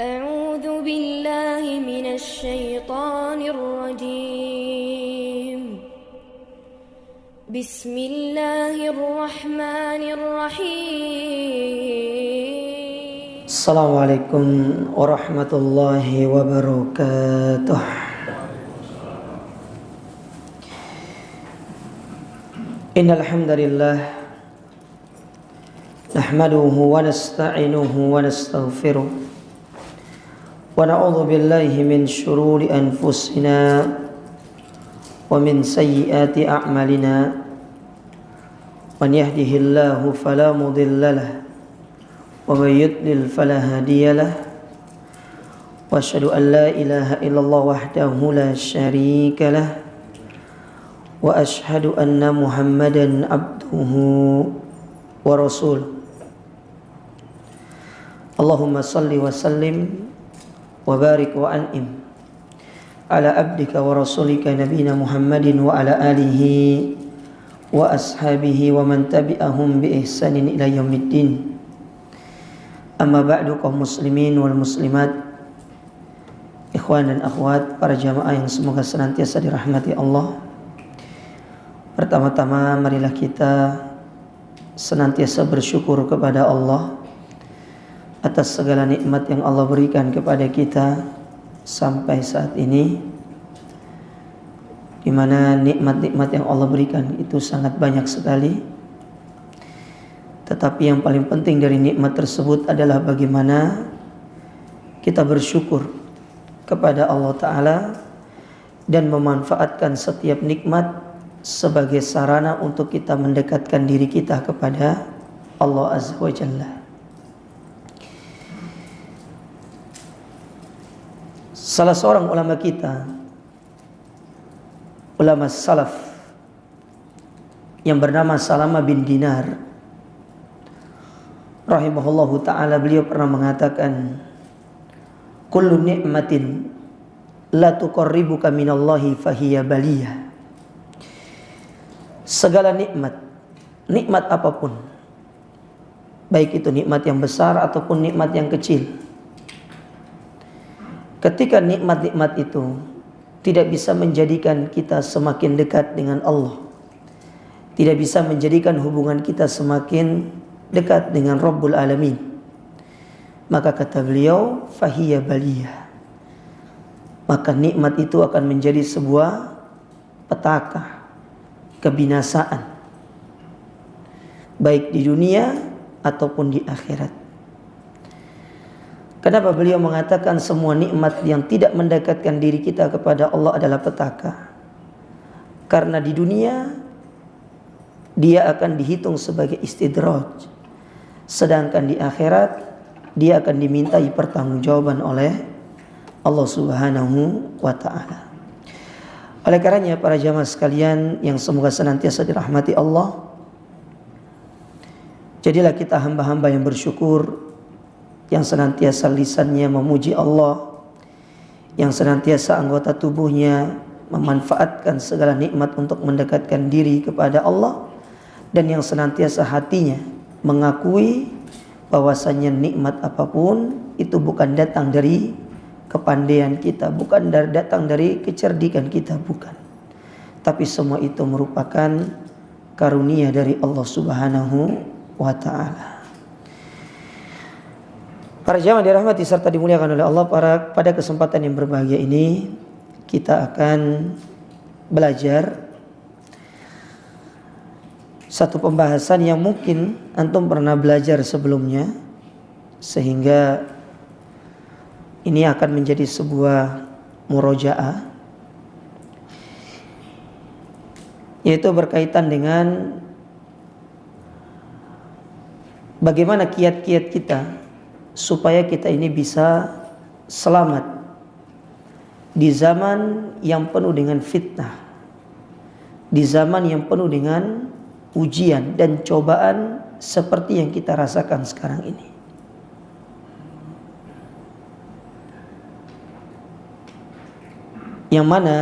أعوذ بالله من الشيطان الرجيم بسم الله الرحمن الرحيم السلام عليكم ورحمة الله وبركاته. إن الحمد لله نحمده ونستعينه ونستغفره ونعوذ بالله من شرور أنفسنا ومن سيئات أعمالنا من يهده الله فلا مضل له ومن يضلل فلا هادي له وأشهد أن لا إله إلا الله وحده لا شريك له وأشهد أن محمدا عبده ورسوله. اللهم صل وسلم وبارك وأنعم على عبدك ورسولك نبينا محمد وعلى آله وأصحابه ومن تبعهم بإحسان إلى يوم الدين. Amma ba'du, kaum muslimin wal muslimat, ikhwan dan akhwat, para jamaah yang semoga senantiasa dirahmati Allah. Pertama-tama marilah kita senantiasa bersyukur kepada Allah atas segala nikmat yang Allah berikan kepada kita sampai saat ini, di mana nikmat-nikmat yang Allah berikan itu sangat banyak sekali. Tetapi yang paling penting dari nikmat tersebut adalah bagaimana kita bersyukur kepada Allah Ta'ala dan memanfaatkan setiap nikmat sebagai sarana untuk kita mendekatkan diri kita kepada Allah Azza wa Jalla. Salah seorang ulama kita, ulama salaf yang bernama Salamah bin Dinar rahimahullahu ta'ala, beliau pernah mengatakan, kullu ni'matin la tuqarribuka minallahi fahiya baliyah. Segala nikmat, nikmat apapun, baik itu nikmat yang besar ataupun nikmat yang kecil, ketika nikmat-nikmat itu tidak bisa menjadikan kita semakin dekat dengan Allah, tidak bisa menjadikan hubungan kita semakin dekat dengan Rabbul Alamin, maka kata beliau, fahiya baliyah, maka nikmat itu akan menjadi sebuah petaka kebinasaan, baik di dunia ataupun di akhirat. Kenapa beliau mengatakan semua nikmat yang tidak mendekatkan diri kita kepada Allah adalah petaka? Karena di dunia dia akan dihitung sebagai istidraj, sedangkan di akhirat dia akan dimintai pertanggungjawaban oleh Allah Subhanahu wa ta'ala. Oleh karenanya para jamaah sekalian yang semoga senantiasa dirahmati Allah, jadilah kita hamba-hamba yang bersyukur, yang senantiasa lisannya memuji Allah, yang senantiasa anggota tubuhnya memanfaatkan segala nikmat untuk mendekatkan diri kepada Allah, dan yang senantiasa hatinya mengakui bahwasanya nikmat apapun itu bukan datang dari kepandaian kita, bukan datang dari kecerdikan kita, bukan. Tapi semua itu merupakan karunia dari Allah Subhanahu wa ta'ala. Para jamaah dirahmati serta dimuliakan oleh Allah, pada kesempatan yang berbahagia ini kita akan belajar satu pembahasan yang mungkin antum pernah belajar sebelumnya, sehingga ini akan menjadi sebuah murojaah, yaitu berkaitan dengan bagaimana kiat-kiat kita supaya kita ini bisa selamat di zaman yang penuh dengan fitnah, di zaman yang penuh dengan ujian dan cobaan seperti yang kita rasakan sekarang ini. Yang mana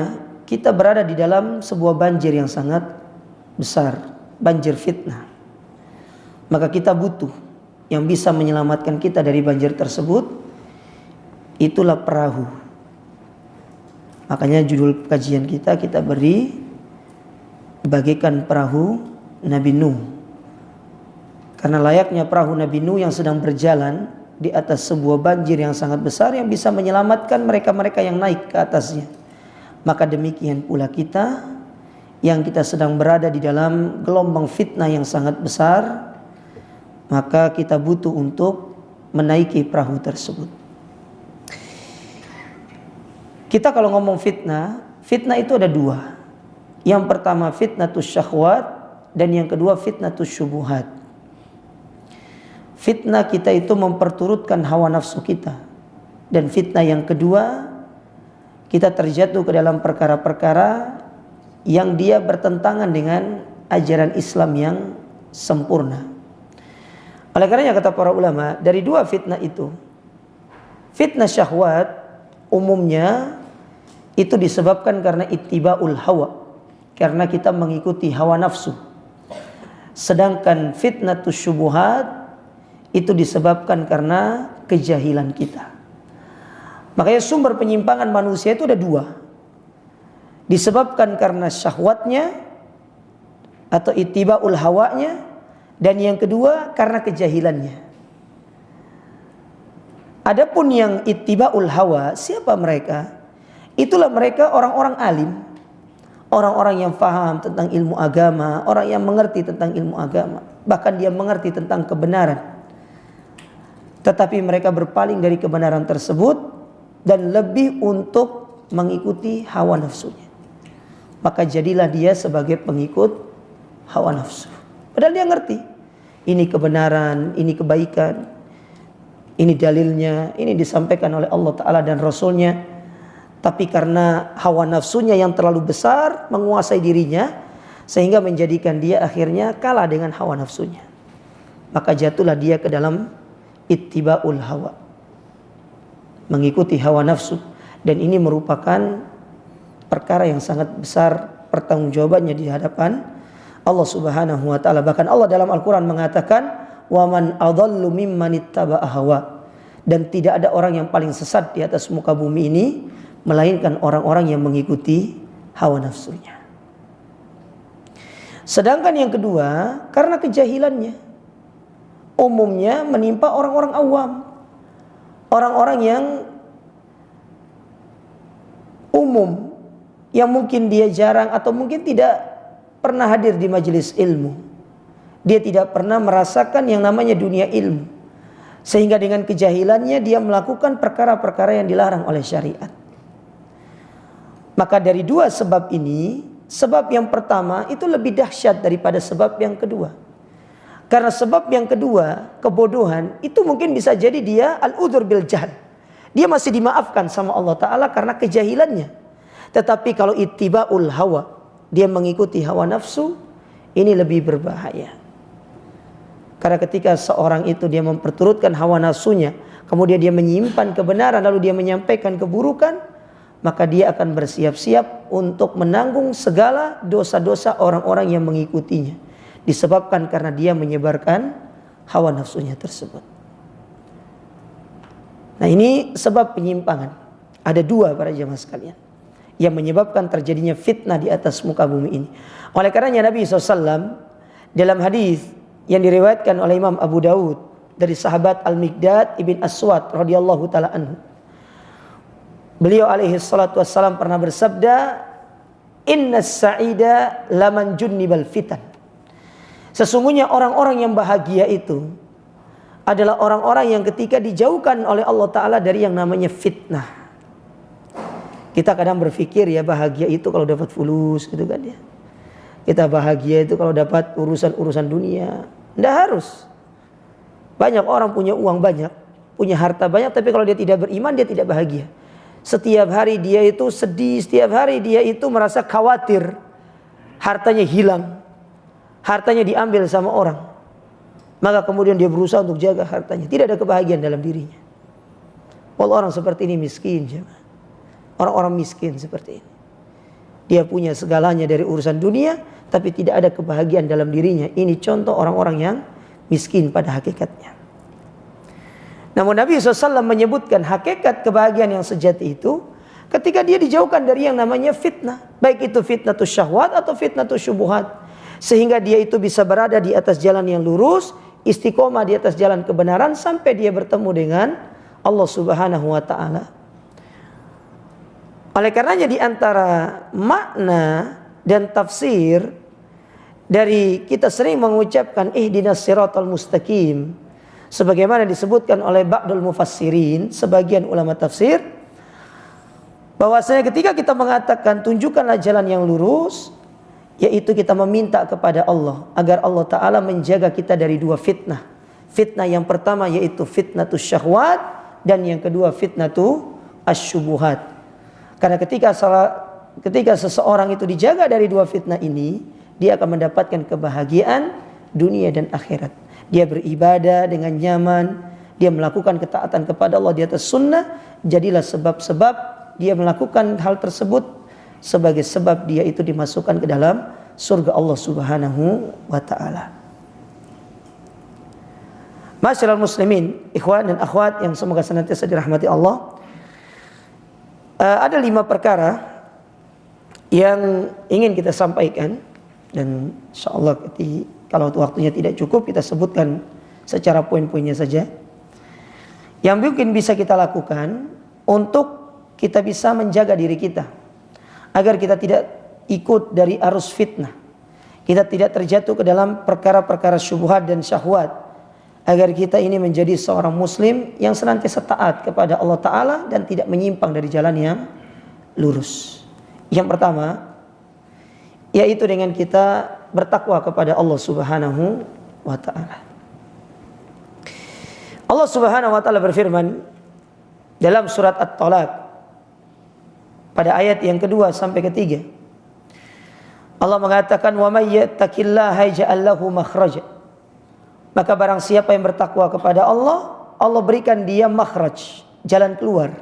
kita berada di dalam sebuah banjir yang sangat besar, banjir fitnah. Maka kita butuh yang bisa menyelamatkan kita dari banjir tersebut, itulah perahu. Makanya judul kajian kita beri bagaikan perahu Nabi Nuh. Karena layaknya perahu Nabi Nuh yang sedang berjalan di atas sebuah banjir yang sangat besar yang bisa menyelamatkan mereka-mereka yang naik ke atasnya. Maka demikian pula kita yang kita sedang berada di dalam gelombang fitnah yang sangat besar, maka kita butuh untuk menaiki perahu tersebut. Kita kalau ngomong fitnah itu ada dua. Yang pertama fitnatus syahwat dan yang kedua fitnatus syubuhat. Fitnah kita itu memperturutkan hawa nafsu kita. Dan fitnah yang kedua, kita terjatuh ke dalam perkara-perkara yang dia bertentangan dengan ajaran Islam yang sempurna. Oleh karenanya kata para ulama, dari dua fitnah itu, fitnah syahwat umumnya itu disebabkan karena ittiba'ul hawa, karena kita mengikuti hawa nafsu. Sedangkan fitnatus syubuhat itu disebabkan karena kejahilan kita. Makanya sumber penyimpangan manusia itu ada dua. Disebabkan karena syahwatnya atau ittiba'ul hawanya, dan yang kedua karena kejahilannya. Adapun yang ittiba'ul hawa, siapa mereka? Itulah mereka orang-orang alim, orang-orang yang paham tentang ilmu agama, orang yang mengerti tentang ilmu agama, bahkan dia mengerti tentang kebenaran. Tetapi mereka berpaling dari kebenaran tersebut dan lebih untuk mengikuti hawa nafsunya. Maka jadilah dia sebagai pengikut hawa nafsu. Padahal dia ngerti, ini kebenaran, ini kebaikan, ini dalilnya, ini disampaikan oleh Allah Ta'ala dan Rasulnya. Tapi karena hawa nafsunya yang terlalu besar menguasai dirinya, sehingga menjadikan dia akhirnya kalah dengan hawa nafsunya. Maka jatuhlah dia ke dalam ittiba'ul hawa, mengikuti hawa nafsu. Dan ini merupakan perkara yang sangat besar pertanggungjawabannya di hadapan Allah Subhanahu wa taala. Bahkan Allah dalam Al-Qur'an mengatakan, "Wa man adhallu mimman ittaba'a hawa." Dan tidak ada orang yang paling sesat di atas muka bumi ini melainkan orang-orang yang mengikuti hawa nafsunya. Sedangkan yang kedua, karena kejahilannya. Umumnya menimpa orang-orang awam, orang-orang yang umum, yang mungkin dia jarang atau mungkin tidak pernah hadir di majelis ilmu. Dia tidak pernah merasakan yang namanya dunia ilmu, sehingga dengan kejahilannya dia melakukan perkara-perkara yang dilarang oleh syariat. Maka dari dua sebab ini, sebab yang pertama itu lebih dahsyat daripada sebab yang kedua. Karena sebab yang kedua, kebodohan, itu mungkin bisa jadi dia al-udhur bil jahl. Dia masih dimaafkan sama Allah Ta'ala karena kejahilannya. Tetapi kalau ittiba'ul hawa, dia mengikuti hawa nafsu, ini lebih berbahaya. Karena ketika seorang itu dia memperturutkan hawa nafsunya, kemudian dia menyimpan kebenaran, lalu dia menyampaikan keburukan, maka dia akan bersiap-siap untuk menanggung segala dosa-dosa orang-orang yang mengikutinya. Disebabkan karena dia menyebarkan hawa nafsunya tersebut. Nah, ini sebab penyimpangan. Ada dua para jamaah sekalian yang menyebabkan terjadinya fitnah di atas muka bumi ini. Oleh karenanya Nabi SAW dalam hadis yang diriwayatkan oleh Imam Abu Daud dari sahabat Al-Miqdad ibn Aswad radhiyallahu taala anhu, beliau alaihi salatu wassalam pernah bersabda, "Innas sa'ida laman junnibal fitan." Sesungguhnya orang-orang yang bahagia itu adalah orang-orang yang ketika dijauhkan oleh Allah Ta'ala dari yang namanya fitnah. Kita kadang berpikir ya bahagia itu kalau dapat fulus gitu kan ya. Kita bahagia itu kalau dapat urusan-urusan dunia. Tidak harus. Banyak orang punya uang banyak, punya harta banyak, tapi kalau dia tidak beriman dia tidak bahagia. Setiap hari dia itu sedih, setiap hari dia itu merasa khawatir hartanya hilang. Hartanya diambil sama orang. Maka kemudian dia berusaha untuk jaga hartanya. Tidak ada kebahagiaan dalam dirinya. Orang seperti ini miskin. Orang-orang miskin seperti ini. Dia punya segalanya dari urusan dunia, tapi tidak ada kebahagiaan dalam dirinya. Ini contoh orang-orang yang miskin pada hakikatnya. Nah, Namun Nabi SAW menyebutkan hakikat kebahagiaan yang sejati itu ketika dia dijauhkan dari yang namanya fitnah. Baik itu fitnatus syahwat atau fitnatus syubuhat. Sehingga dia itu bisa berada di atas jalan yang lurus, istiqomah di atas jalan kebenaran sampai dia bertemu dengan Allah Subhanahu wa ta'ala. Oleh karenanya di antara makna dan tafsir dari kita sering mengucapkan ihdinas siratal mustaqim, sebagaimana disebutkan oleh ba'dul mufassirin, sebagian ulama tafsir, bahwasanya ketika kita mengatakan tunjukkanlah jalan yang lurus, yaitu kita meminta kepada Allah agar Allah Ta'ala menjaga kita dari dua fitnah. Fitnah yang pertama yaitu fitnatus syahwat, dan yang kedua fitnatu asyubuhat. Karena ketika seseorang itu dijaga dari dua fitnah ini, dia akan mendapatkan kebahagiaan dunia dan akhirat. Dia beribadah dengan nyaman, dia melakukan ketaatan kepada Allah di atas sunnah. Jadilah sebab-sebab dia melakukan hal tersebut sebagai sebab dia itu dimasukkan ke dalam surga Allah Subhanahu wa ta'ala. Masyaallah muslimin, ikhwan dan akhwat yang semoga senantiasa dirahmati Allah. Ada 5 perkara yang ingin kita sampaikan, dan insyaallah kalau waktunya tidak cukup kita sebutkan secara poin-poinnya saja. Yang mungkin bisa kita lakukan untuk kita bisa menjaga diri kita agar kita tidak ikut dari arus fitnah. Kita tidak terjatuh ke dalam perkara-perkara syubhat dan syahwat. Agar kita ini menjadi seorang muslim yang senantiasa taat kepada Allah Ta'ala dan tidak menyimpang dari jalan yang lurus. Yang pertama, yaitu dengan kita bertakwa kepada Allah Subhanahu wa ta'ala. Allah Subhanahu wa ta'ala berfirman dalam surat At-Talaq pada ayat yang kedua sampai ketiga. Allah mengatakan, "Wa may yattaqillaha yaj'al lahu makhraja." Maka barang siapa yang bertakwa kepada Allah, Allah berikan dia makhraj, jalan keluar.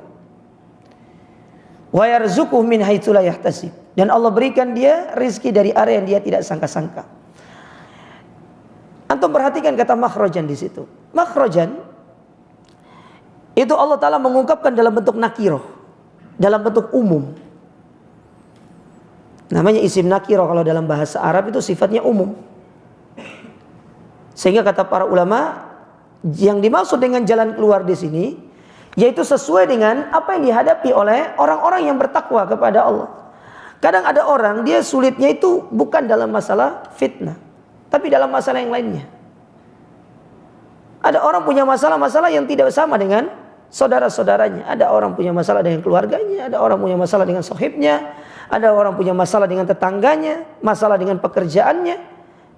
Wa yarzuquhu min haitsu la yahtasib. Dan Allah berikan dia rizki dari area yang dia tidak sangka-sangka. Antum perhatikan kata makhrajan di situ. Makhrajan itu Allah Ta'ala mengungkapkan dalam bentuk nakiroh, dalam bentuk umum. Namanya isim nakiroh kalau dalam bahasa Arab itu sifatnya umum. Sehingga kata para ulama, yang dimaksud dengan jalan keluar di sini yaitu sesuai dengan apa yang dihadapi oleh orang-orang yang bertakwa kepada Allah. Kadang ada orang dia sulitnya itu bukan dalam masalah fitnah, tapi dalam masalah yang lainnya. Ada orang punya masalah-masalah yang tidak sama dengan saudara-saudaranya. Ada orang punya masalah dengan keluarganya, ada orang punya masalah dengan sahibnya, ada orang punya masalah dengan tetangganya, masalah dengan pekerjaannya,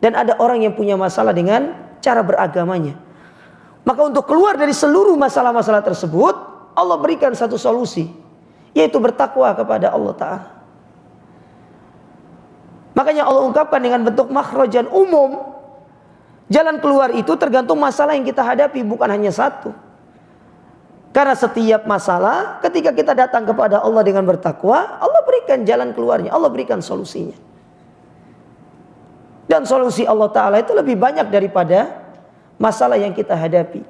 dan ada orang yang punya masalah dengan cara beragamanya. Maka untuk keluar dari seluruh masalah-masalah tersebut, Allah berikan satu solusi, yaitu bertakwa kepada Allah Ta'ala. Makanya Allah ungkapkan dengan bentuk makhrajan umum. Jalan keluar itu tergantung masalah yang kita hadapi, bukan hanya satu. Karena setiap masalah ketika kita datang kepada Allah dengan bertakwa, Allah berikan jalan keluarnya, Allah berikan solusinya. Dan solusi Allah Ta'ala itu lebih banyak daripada masalah yang kita hadapi.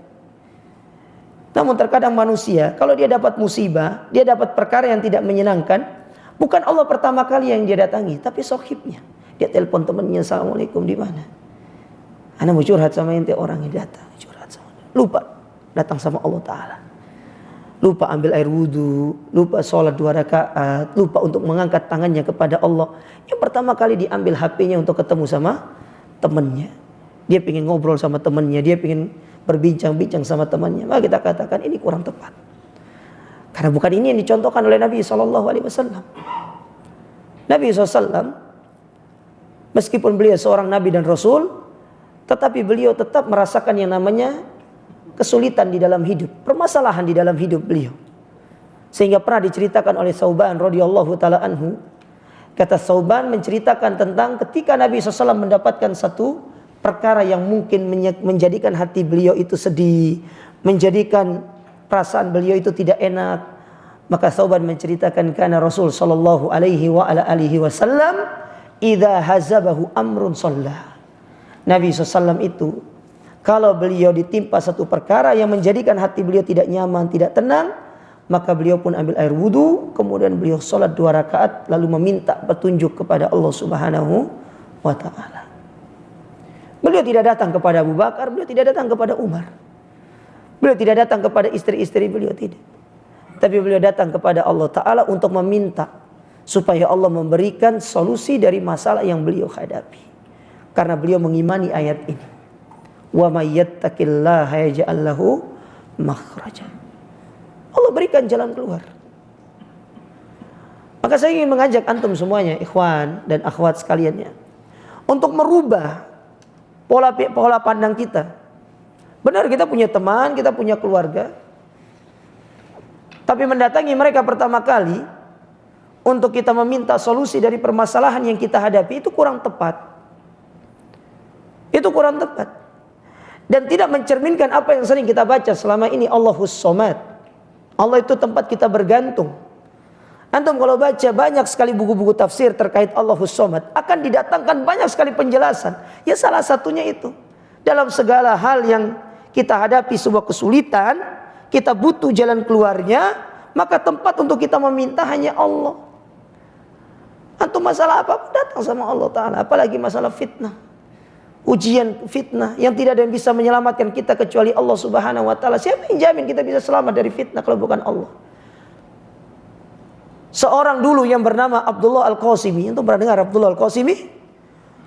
Namun terkadang manusia kalau dia dapat musibah, dia dapat perkara yang tidak menyenangkan, bukan Allah pertama kali yang dia datangi, tapi sohibnya. Dia telepon temannya, "Assalamualaikum, di mana? Ana mau curhat sama ente." Orangnya datang curhat sama dia. Lupa datang sama Allah Ta'ala. Lupa ambil air wudhu, lupa sholat 2 rakaat, lupa untuk mengangkat tangannya kepada Allah. Yang pertama kali diambil HP-nya untuk ketemu sama temannya. Dia pengen ngobrol sama temannya, dia pengen berbincang-bincang sama temannya. Maka kita katakan ini kurang tepat. Karena bukan ini yang dicontohkan oleh Nabi SAW. Nabi SAW, meskipun beliau seorang Nabi dan Rasul, tetapi beliau tetap merasakan yang namanya kesulitan di dalam hidup, permasalahan di dalam hidup beliau. Sehingga pernah diceritakan oleh Thauban radhiyallahu taala anhu. Kata Thauban menceritakan tentang ketika Nabi SAW mendapatkan satu perkara yang mungkin menjadikan hati beliau itu sedih, menjadikan perasaan beliau itu tidak enak. Maka Thauban menceritakan karena Rasul sallallahu alaihi wa ala alihi wasallam idza hazabahu amrun shalla. Nabi SAW itu Kalau beliau ditimpa satu perkara yang menjadikan hati beliau tidak nyaman, tidak tenang, maka beliau pun ambil air wudu, kemudian beliau sholat 2 rakaat, lalu meminta petunjuk kepada Allah Subhanahu wa ta'ala. Beliau tidak datang kepada Abu Bakar, beliau tidak datang kepada Umar. Beliau tidak datang kepada istri-istri beliau, tidak. Tapi beliau datang kepada Allah Ta'ala untuk meminta supaya Allah memberikan solusi dari masalah yang beliau hadapi. Karena beliau mengimani ayat ini. Wa may yattaqillaha yaj'al lahu makhraja. Allah berikan jalan keluar. Maka saya ingin mengajak antum semuanya, ikhwan dan akhwat sekalian ya, untuk merubah pola pandang kita. Benar, kita punya teman, kita punya keluarga, tapi mendatangi mereka pertama kali untuk kita meminta solusi dari permasalahan yang kita hadapi itu kurang tepat. Itu kurang tepat. Dan tidak mencerminkan apa yang sering kita baca selama ini, Allahus Somad. Allah itu tempat kita bergantung. Antum kalau baca banyak sekali buku-buku tafsir terkait Allahus Somad, akan didatangkan banyak sekali penjelasan. Ya salah satunya itu. Dalam segala hal yang kita hadapi sebuah kesulitan, kita butuh jalan keluarnya, maka tempat untuk kita meminta hanya Allah. Antum masalah apa datang sama Allah Ta'ala. Apalagi masalah fitnah, ujian, fitnah yang tidak ada yang bisa menyelamatkan kita kecuali Allah Subhanahu wa ta'ala. Siapa yang jamin kita bisa selamat dari fitnah kalau bukan Allah? Seorang dulu yang bernama Abdullah Al-Qasimi, itu pernah dengar Abdullah Al-Qasimi?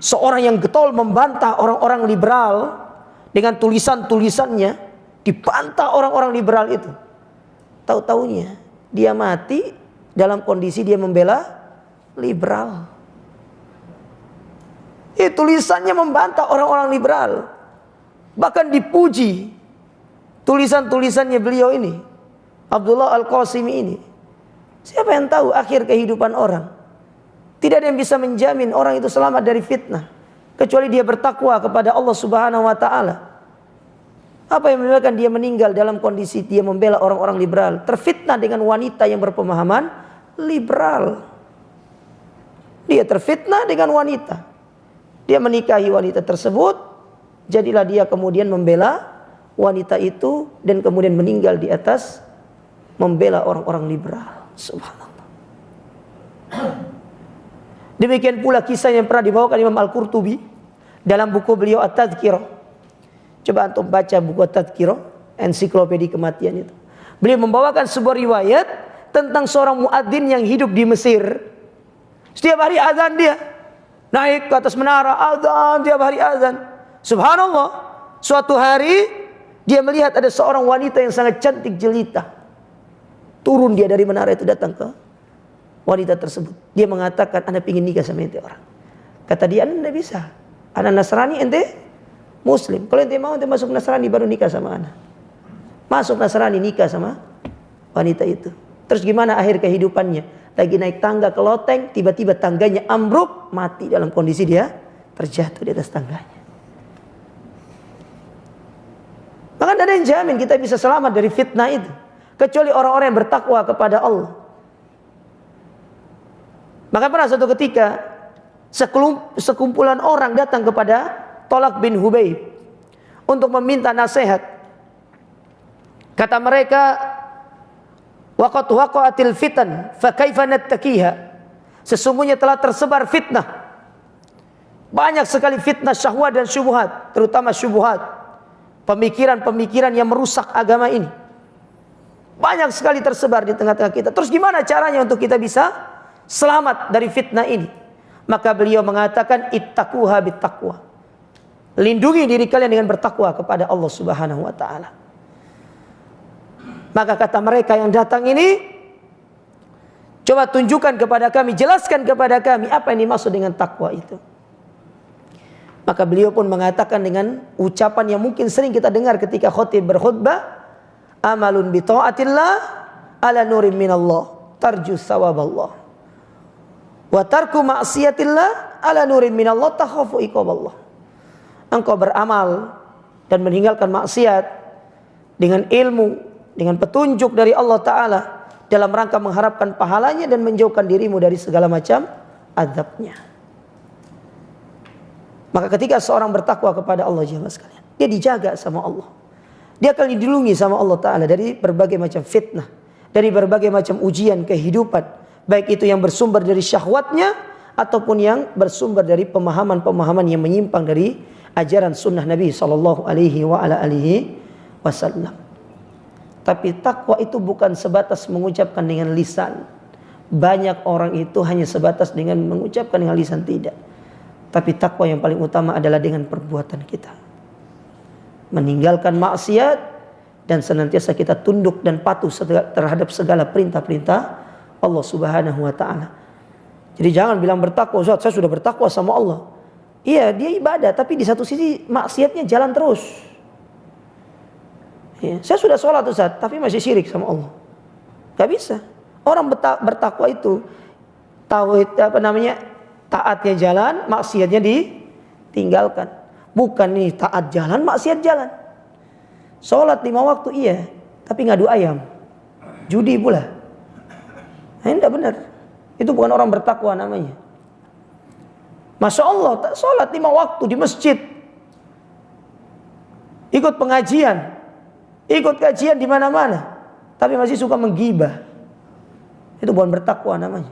Seorang yang getol membantah orang-orang liberal dengan tulisan-tulisannya, dibantah orang-orang liberal itu. Tahu-taunya dia mati dalam kondisi dia membela liberal. Tulisannya membantah orang-orang liberal. Bahkan dipuji tulisan-tulisannya beliau ini, Abdullah Al-Qasimi ini. Siapa yang tahu akhir kehidupan orang? Tidak ada yang bisa menjamin orang itu selamat dari fitnah kecuali dia bertakwa kepada Allah Subhanahu wa ta'ala. Apa yang menyebabkan dia meninggal dalam kondisi dia membela orang-orang liberal, terfitnah dengan wanita yang berpemahaman liberal. Dia terfitnah dengan wanita. Dia menikahi wanita tersebut, jadilah dia kemudian membela wanita itu dan kemudian meninggal di atas membela orang-orang liberal. Subhanallah. Demikian pula kisah yang pernah dibawakan Imam Al-Qurtubi dalam buku beliau At-Tadhkirah. Coba antum baca buku At-Tadhkirah, ensiklopedia kematian itu. Beliau membawakan sebuah riwayat tentang seorang muadzin yang hidup di Mesir. Setiap hari azan dia naik ke atas menara, azan, tiap hari azan. Subhanallah, suatu hari dia melihat ada seorang wanita yang sangat cantik jelita. Turun dia dari menara itu datang ke wanita tersebut. Dia mengatakan, "Anda ingin nikah sama ente orang." Kata dia, "Anda tidak bisa. Anda Nasrani, ente Muslim. Kalau ente mau, ente masuk Nasrani baru nikah sama Anda." Masuk Nasrani, nikah sama wanita itu. Terus gimana akhir kehidupannya? Lagi naik tangga ke loteng, tiba-tiba tangganya ambruk, mati dalam kondisi dia terjatuh di atas tangganya. Maka tidak ada yang jamin kita bisa selamat dari fitnah itu kecuali orang-orang yang bertakwa kepada Allah. Maka pernah suatu ketika sekumpulan orang datang kepada Tolak bin Hubayb untuk meminta nasihat. Kata mereka, waqad waqa'atil fitan fa kaifa nattaqiha. Sesungguhnya telah tersebar fitnah. Banyak sekali fitnah syahwat dan syubhat, terutama syubhat. Pemikiran-pemikiran yang merusak agama ini banyak sekali tersebar di tengah-tengah kita. Terus gimana caranya untuk kita bisa selamat dari fitnah ini? Maka beliau mengatakan, ittaquha bittaqwa. Lindungi diri kalian dengan bertakwa kepada Allah Subhanahu wa ta'ala. Maka kata mereka yang datang ini, coba tunjukkan kepada kami, jelaskan kepada kami apa yang dimaksud dengan takwa itu. Maka beliau pun mengatakan dengan ucapan yang mungkin sering kita dengar ketika khatib berkhutbah, amalun bi ta'atillah ala nurim minallah tarju sawaballah, wa tarku ma'siyatillah ala nurim minallah takhafu iqaballah. Engkau beramal dan meninggalkan maksiat dengan ilmu, dengan petunjuk dari Allah Ta'ala dalam rangka mengharapkan pahalanya dan menjauhkan dirimu dari segala macam azabnya. Maka ketika seorang bertakwa kepada Allah jemaah sekalian, Dia dijaga sama Allah. Dia akan dilindungi sama Allah Ta'ala dari berbagai macam fitnah, dari berbagai macam ujian kehidupan, baik itu yang bersumber dari syahwatnya ataupun yang bersumber dari pemahaman-pemahaman yang menyimpang dari ajaran sunnah Nabi Sallallahu Alaihi Wasallam. Tapi takwa itu bukan sebatas mengucapkan dengan lisan. Banyak orang itu hanya sebatas dengan mengucapkan dengan lisan, tidak. Tapi takwa yang paling utama adalah dengan perbuatan kita. Meninggalkan maksiat dan senantiasa kita tunduk dan patuh terhadap segala perintah-perintah Allah Subhanahu wa taala. Jadi jangan bilang bertakwa, Ustaz, saya sudah bertakwa sama Allah. Iya, dia ibadah, tapi di satu sisi maksiatnya jalan terus. Ya, saya sudah sholat, Ustaz, tapi masih syirik sama Allah. Gak bisa. Orang bertakwa itu tauhid taatnya jalan, maksiatnya ditinggalkan. Bukan nih taat jalan, maksiat jalan. Sholat 5 waktu iya, tapi ngadu ayam, judi pula. Nah, ini tidak benar. Itu bukan orang bertakwa namanya. Masya Allah, sholat 5 waktu di masjid, ikut pengajian, ikut kajian di mana-mana, tapi masih suka menggibah. Itu bukan bertakwa namanya.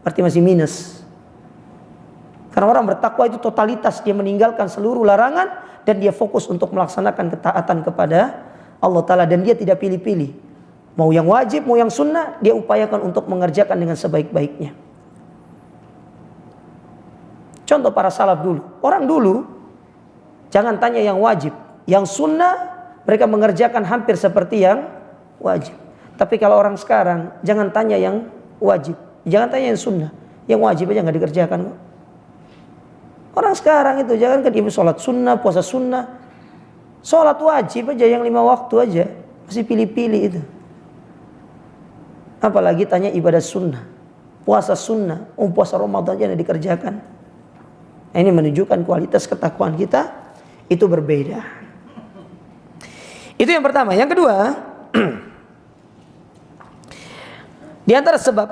Berarti masih minus. Karena orang bertakwa itu totalitas, dia meninggalkan seluruh larangan dan dia fokus untuk melaksanakan ketaatan kepada Allah Ta'ala. Dan dia tidak pilih-pilih. Mau yang wajib, mau yang sunnah, dia upayakan untuk mengerjakan dengan sebaik-baiknya. Contoh para salaf dulu. Orang dulu, jangan tanya yang wajib. Yang sunnah, mereka mengerjakan hampir seperti yang wajib. Tapi kalau orang sekarang, jangan tanya yang wajib. Jangan tanya yang sunnah. Yang wajib aja gak dikerjakan kok. Orang sekarang itu jangan kan ibu sholat sunnah, puasa sunnah, sholat wajib aja yang 5 waktu aja masih pilih-pilih itu. Apalagi tanya ibadah sunnah, puasa sunnah, puasa Ramadan aja dikerjakan. Nah, ini menunjukkan kualitas ketakwaan kita itu berbeda. Itu yang pertama. Yang kedua, di antara sebab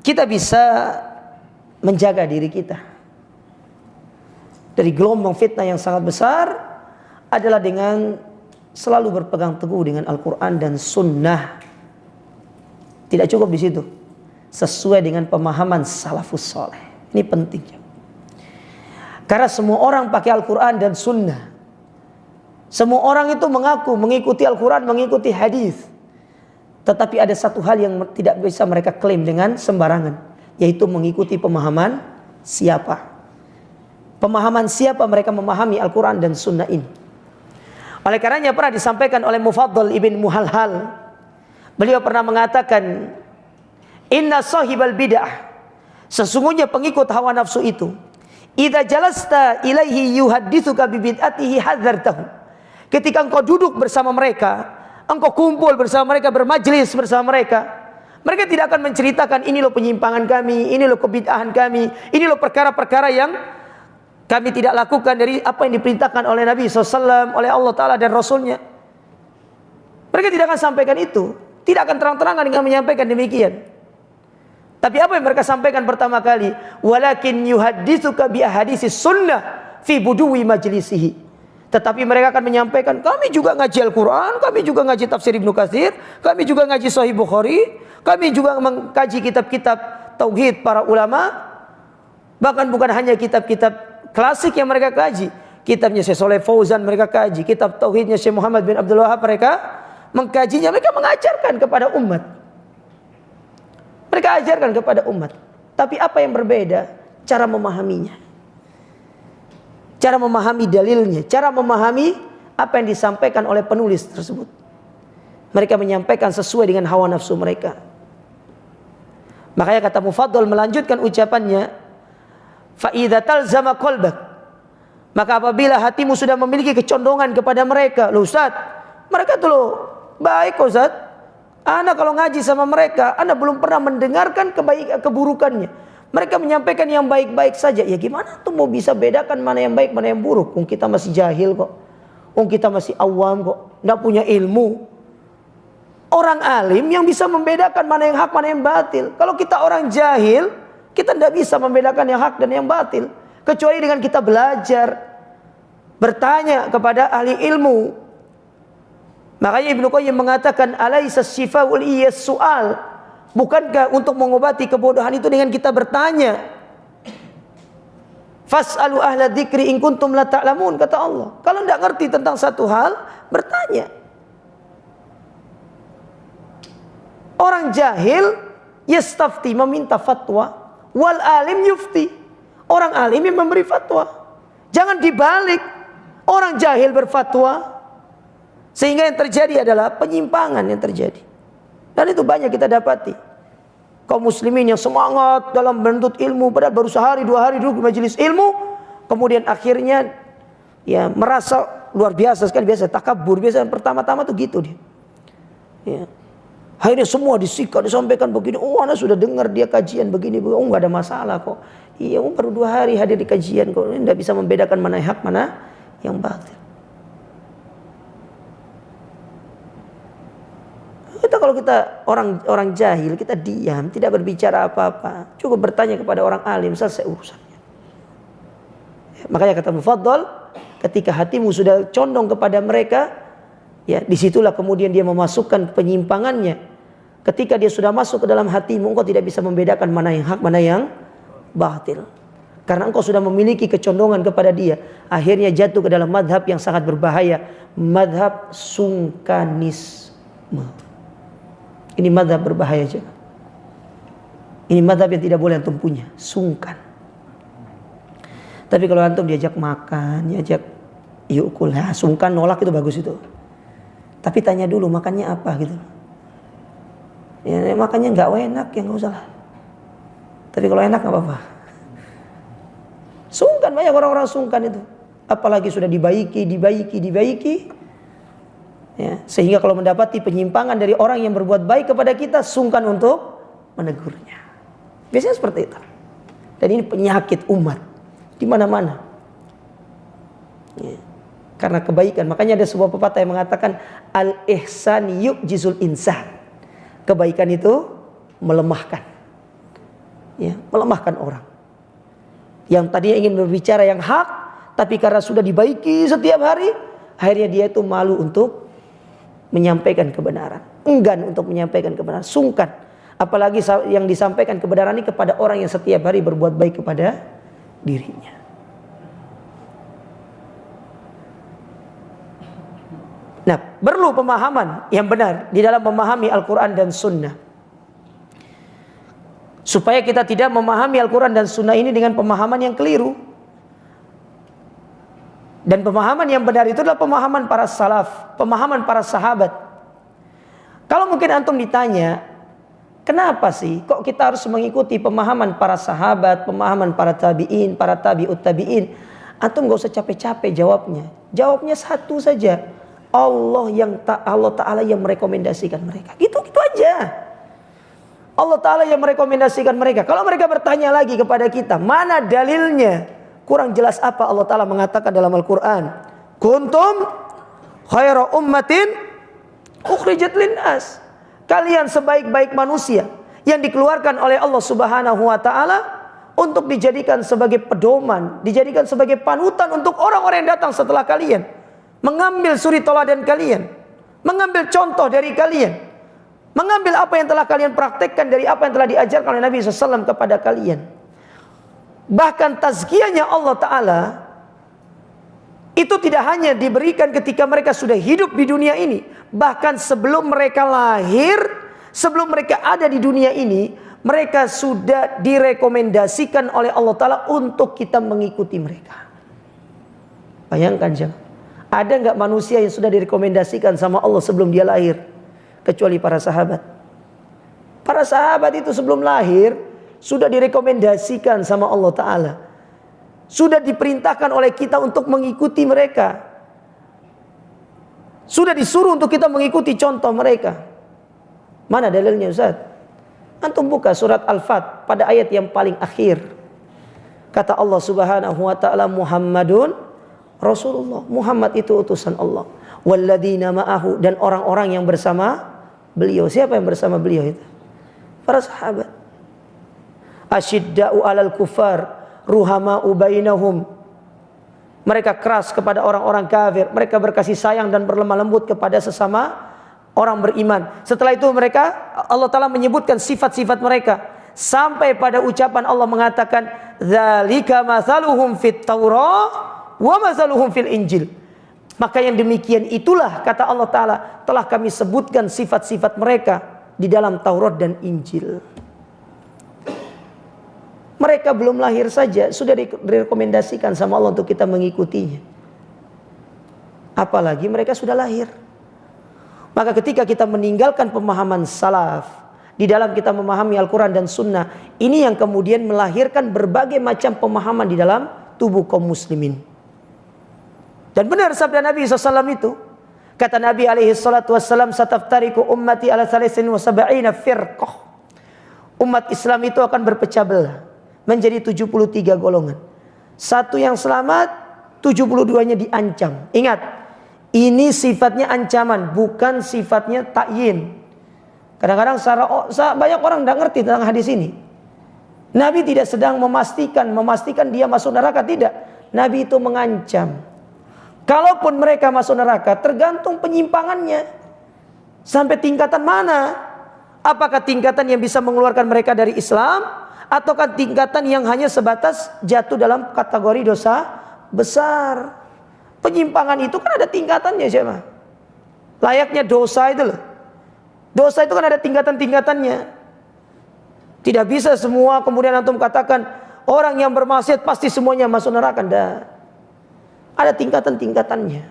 kita bisa menjaga diri kita dari gelombang fitnah yang sangat besar adalah dengan selalu berpegang teguh dengan Al-Quran dan Sunnah. Tidak cukup di situ, sesuai dengan pemahaman salafus saleh. Ini penting. Karena semua orang pakai Al-Quran dan Sunnah. Semua orang itu mengaku mengikuti Al-Quran, mengikuti hadis. Tetapi ada satu hal yang tidak bisa mereka klaim dengan sembarangan, yaitu mengikuti pemahaman siapa. Pemahaman siapa mereka memahami Al-Quran dan Sunnah ini. Oleh karenanya pernah disampaikan oleh Mufaddal ibn Muhalhal. Beliau pernah mengatakan, Inna sahibal bid'ah, sesungguhnya pengikut hawa nafsu itu, idza jalasta ilaihi yuhadditsuka bi bid'atihi hadzartahu. Ketika engkau duduk bersama mereka, engkau kumpul bersama mereka, bermajlis bersama mereka, mereka tidak akan menceritakan ini loh penyimpangan kami, ini loh kebid'ahan kami, ini loh perkara-perkara yang kami tidak lakukan dari apa yang diperintahkan oleh Nabi SAW, oleh Allah Ta'ala dan Rasulnya. Mereka tidak akan sampaikan itu. Tidak akan terang-terangan dengan menyampaikan demikian. Tapi apa yang mereka sampaikan pertama kali? Walakin yuhadditsuka bi ahaditsis sunnah fi buduwi majlisihi. Tetapi mereka akan menyampaikan, kami juga ngaji Al-Quran, kami juga ngaji tafsir Ibnu Katsir, kami juga ngaji Sahih Bukhari, kami juga mengkaji kitab-kitab tauhid para ulama. Bahkan bukan hanya kitab-kitab klasik yang mereka kaji, kitabnya Syekh Shalih Fauzan mereka kaji, kitab tauhidnya Syekh Muhammad bin Abdul Wahab mereka mengkajinya, mereka mengajarkan kepada umat. Mereka ajarkan kepada umat. Tapi apa yang berbeda? Cara memahaminya. Cara memahami dalilnya, cara memahami apa yang disampaikan oleh penulis tersebut. Mereka menyampaikan sesuai dengan hawa nafsu mereka. Makanya kata Mufaddal melanjutkan ucapannya, fa idza talzama qalbak, maka apabila hatimu sudah memiliki kecondongan kepada mereka, loh Ustaz, mereka tuh loh baik kok Ustaz, ana kalau ngaji sama mereka, ana belum pernah mendengarkan keburukannya. Mereka menyampaikan yang baik-baik saja. Ya gimana tuh mau bisa bedakan mana yang baik, mana yang buruk? Kita masih jahil kok. Kita masih awam kok. Nggak punya ilmu. Orang alim yang bisa membedakan mana yang hak, mana yang batil. Kalau kita orang jahil, kita tidak bisa membedakan yang hak dan yang batil. Kecuali dengan kita belajar. bertanya kepada ahli ilmu. Makanya Ibnu Qayyim mengatakan, alaisa syifa'ul iyas su'al. Bukankah untuk mengobati kebodohan itu dengan kita bertanya? Fas'alu ahla dzikri in kuntum la ta'lamun, kata Allah. Kalau tidak ngerti tentang satu hal, bertanya. Orang jahil yastafti, meminta fatwa, wal alim yufti. Orang alim yang memberi fatwa. Jangan dibalik, orang jahil berfatwa, sehingga yang terjadi adalah penyimpangan yang terjadi. Dan itu banyak kita dapati. Kaum muslimin yang semangat dalam menuntut ilmu, padahal baru sehari dua hari duduk di majelis ilmu, kemudian akhirnya ya merasa luar biasa sekali, biasa takabur, biasa pertama-tama tuh gitu dia. Ya. Akhirnya semua disikat, disampaikan begini, oh anak sudah dengar dia kajian begini, oh nggak ada masalah kok. Iya, baru 2 hari hadir di kajian kok, ini tidak bisa membedakan mana yang hak, mana yang batil. Kita kalau kita orang jahil, kita diam, tidak berbicara apa-apa, cukup bertanya kepada orang alim, selesai urusannya. Ya, makanya kata Mufaddal, ketika hatimu sudah condong kepada mereka, ya disitulah kemudian dia memasukkan penyimpangannya. Ketika dia sudah masuk ke dalam hatimu, engkau tidak bisa membedakan mana yang hak, mana yang batil. Karena engkau sudah memiliki kecondongan kepada dia. Akhirnya jatuh ke dalam madhab yang sangat berbahaya. Madhab sungkanisme. Ini madhab berbahaya juga. Ini madhab yang tidak boleh antum punya. Sungkan. Tapi kalau antum diajak makan, diajak yuk kul, ya, sungkan nolak itu bagus itu. Tapi tanya dulu makannya apa gitu. Ya, makannya nggak enak ya nggak usah lah. Tapi kalau enak nggak apa-apa. Sungkan, banyak orang-orang sungkan itu. Apalagi sudah dibaiki. Ya, sehingga kalau mendapati penyimpangan dari orang yang berbuat baik kepada kita, sungkan untuk menegurnya. Biasanya seperti itu. Dan ini penyakit umat di mana-mana. Ya. Karena kebaikan, makanya ada sebuah pepatah yang mengatakan al-ihsan yu'jizul insan. Kebaikan itu melemahkan. Ya, melemahkan orang. Yang tadinya ingin berbicara yang hak, tapi karena sudah dibaiki setiap hari, akhirnya dia itu malu untuk menyampaikan kebenaran, enggan untuk menyampaikan kebenaran, sungkan. Apalagi yang disampaikan kebenaran ini kepada orang yang setiap hari berbuat baik kepada dirinya. Nah, perlu pemahaman yang benar di dalam memahami Al-Quran dan Sunnah, supaya kita tidak memahami Al-Quran dan Sunnah ini dengan pemahaman yang keliru. Dan pemahaman yang benar itu adalah pemahaman para salaf, pemahaman para sahabat. Kalau mungkin antum ditanya, kenapa sih kok kita harus mengikuti pemahaman para sahabat, pemahaman para tabi'in, para tabi'ut tabi'in? Antum gak usah capek-capek jawabnya. Jawabnya satu saja. Allah Ta'ala yang merekomendasikan mereka. Gitu aja. Allah Ta'ala yang merekomendasikan mereka. Kalau mereka bertanya lagi kepada kita, mana dalilnya? Kurang jelas apa Allah Ta'ala mengatakan dalam Al-Quran? Kuntum khaira ummatin ukhrijat linnas. Kalian sebaik-baik manusia yang dikeluarkan oleh Allah Subhanahu wa Ta'ala untuk dijadikan sebagai pedoman, dijadikan sebagai panutan untuk orang-orang yang datang setelah kalian, mengambil suri teladan kalian, mengambil contoh dari kalian, mengambil apa yang telah kalian praktekkan dari apa yang telah diajarkan oleh Nabi SAW kepada kalian. Bahkan tazkiyahnya Allah Ta'ala itu tidak hanya diberikan ketika mereka sudah hidup di dunia ini, bahkan sebelum mereka lahir, sebelum mereka ada di dunia ini, mereka sudah direkomendasikan oleh Allah Ta'ala untuk kita mengikuti mereka. Bayangkan jangan, ada nggak manusia yang sudah direkomendasikan sama Allah sebelum dia lahir, kecuali para sahabat. Para sahabat itu sebelum lahir sudah direkomendasikan sama Allah Ta'ala, sudah diperintahkan oleh kita untuk mengikuti mereka, sudah disuruh untuk kita mengikuti contoh mereka. Mana dalilnya Ustaz? Antum buka surat Al-Fat pada ayat yang paling akhir. Kata Allah Subhanahu wa Ta'ala, Muhammadun Rasulullah. Muhammad itu utusan Allah. Walladzina ma'ahu, dan orang-orang yang bersama beliau. Siapa yang bersama beliau itu? Para sahabat. Asyidda'u 'alal kufar, ruhama'u bainahum. Mereka keras kepada orang-orang kafir. Mereka berkasih sayang dan berlemah lembut kepada sesama orang beriman. Setelah itu Allah Ta'ala menyebutkan sifat-sifat mereka. Sampai pada ucapan Allah mengatakan, "Dzalika mathaluhum fit Taurah wa mathaluhum fil Injil." Maka yang demikian itulah, kata Allah Ta'ala, telah kami sebutkan sifat-sifat mereka di dalam Taurat dan Injil. Mereka belum lahir saja sudah direkomendasikan sama Allah untuk kita mengikutinya. Apalagi mereka sudah lahir. Maka ketika kita meninggalkan pemahaman salaf di dalam kita memahami Al-Quran dan Sunnah, ini yang kemudian melahirkan berbagai macam pemahaman di dalam tubuh kaum muslimin. Dan benar sabda Nabi SAW itu. Kata Nabi SAW, "Sataftariku ummati ala 73 firqah." Umat Islam itu akan berpecah belah menjadi 73 golongan. Satu yang selamat, 72-nya diancam. Ingat, ini sifatnya ancaman, bukan sifatnya takyin. Kadang-kadang banyak orang tidak ngerti tentang hadis ini. Nabi tidak sedang memastikan dia masuk neraka, tidak. Nabi itu mengancam. Kalaupun mereka masuk neraka, tergantung penyimpangannya. Sampai tingkatan mana? Apakah tingkatan yang bisa mengeluarkan mereka dari Islam? Ataukah tingkatan yang hanya sebatas jatuh dalam kategori dosa besar? Penyimpangan itu kan ada tingkatannya, siapa? Layaknya dosa itu loh. Dosa itu kan ada tingkatan-tingkatannya. Tidak bisa semua kemudian antum katakan orang yang bermaksiat pasti semuanya masuk neraka. Tidak. Ada tingkatan-tingkatannya.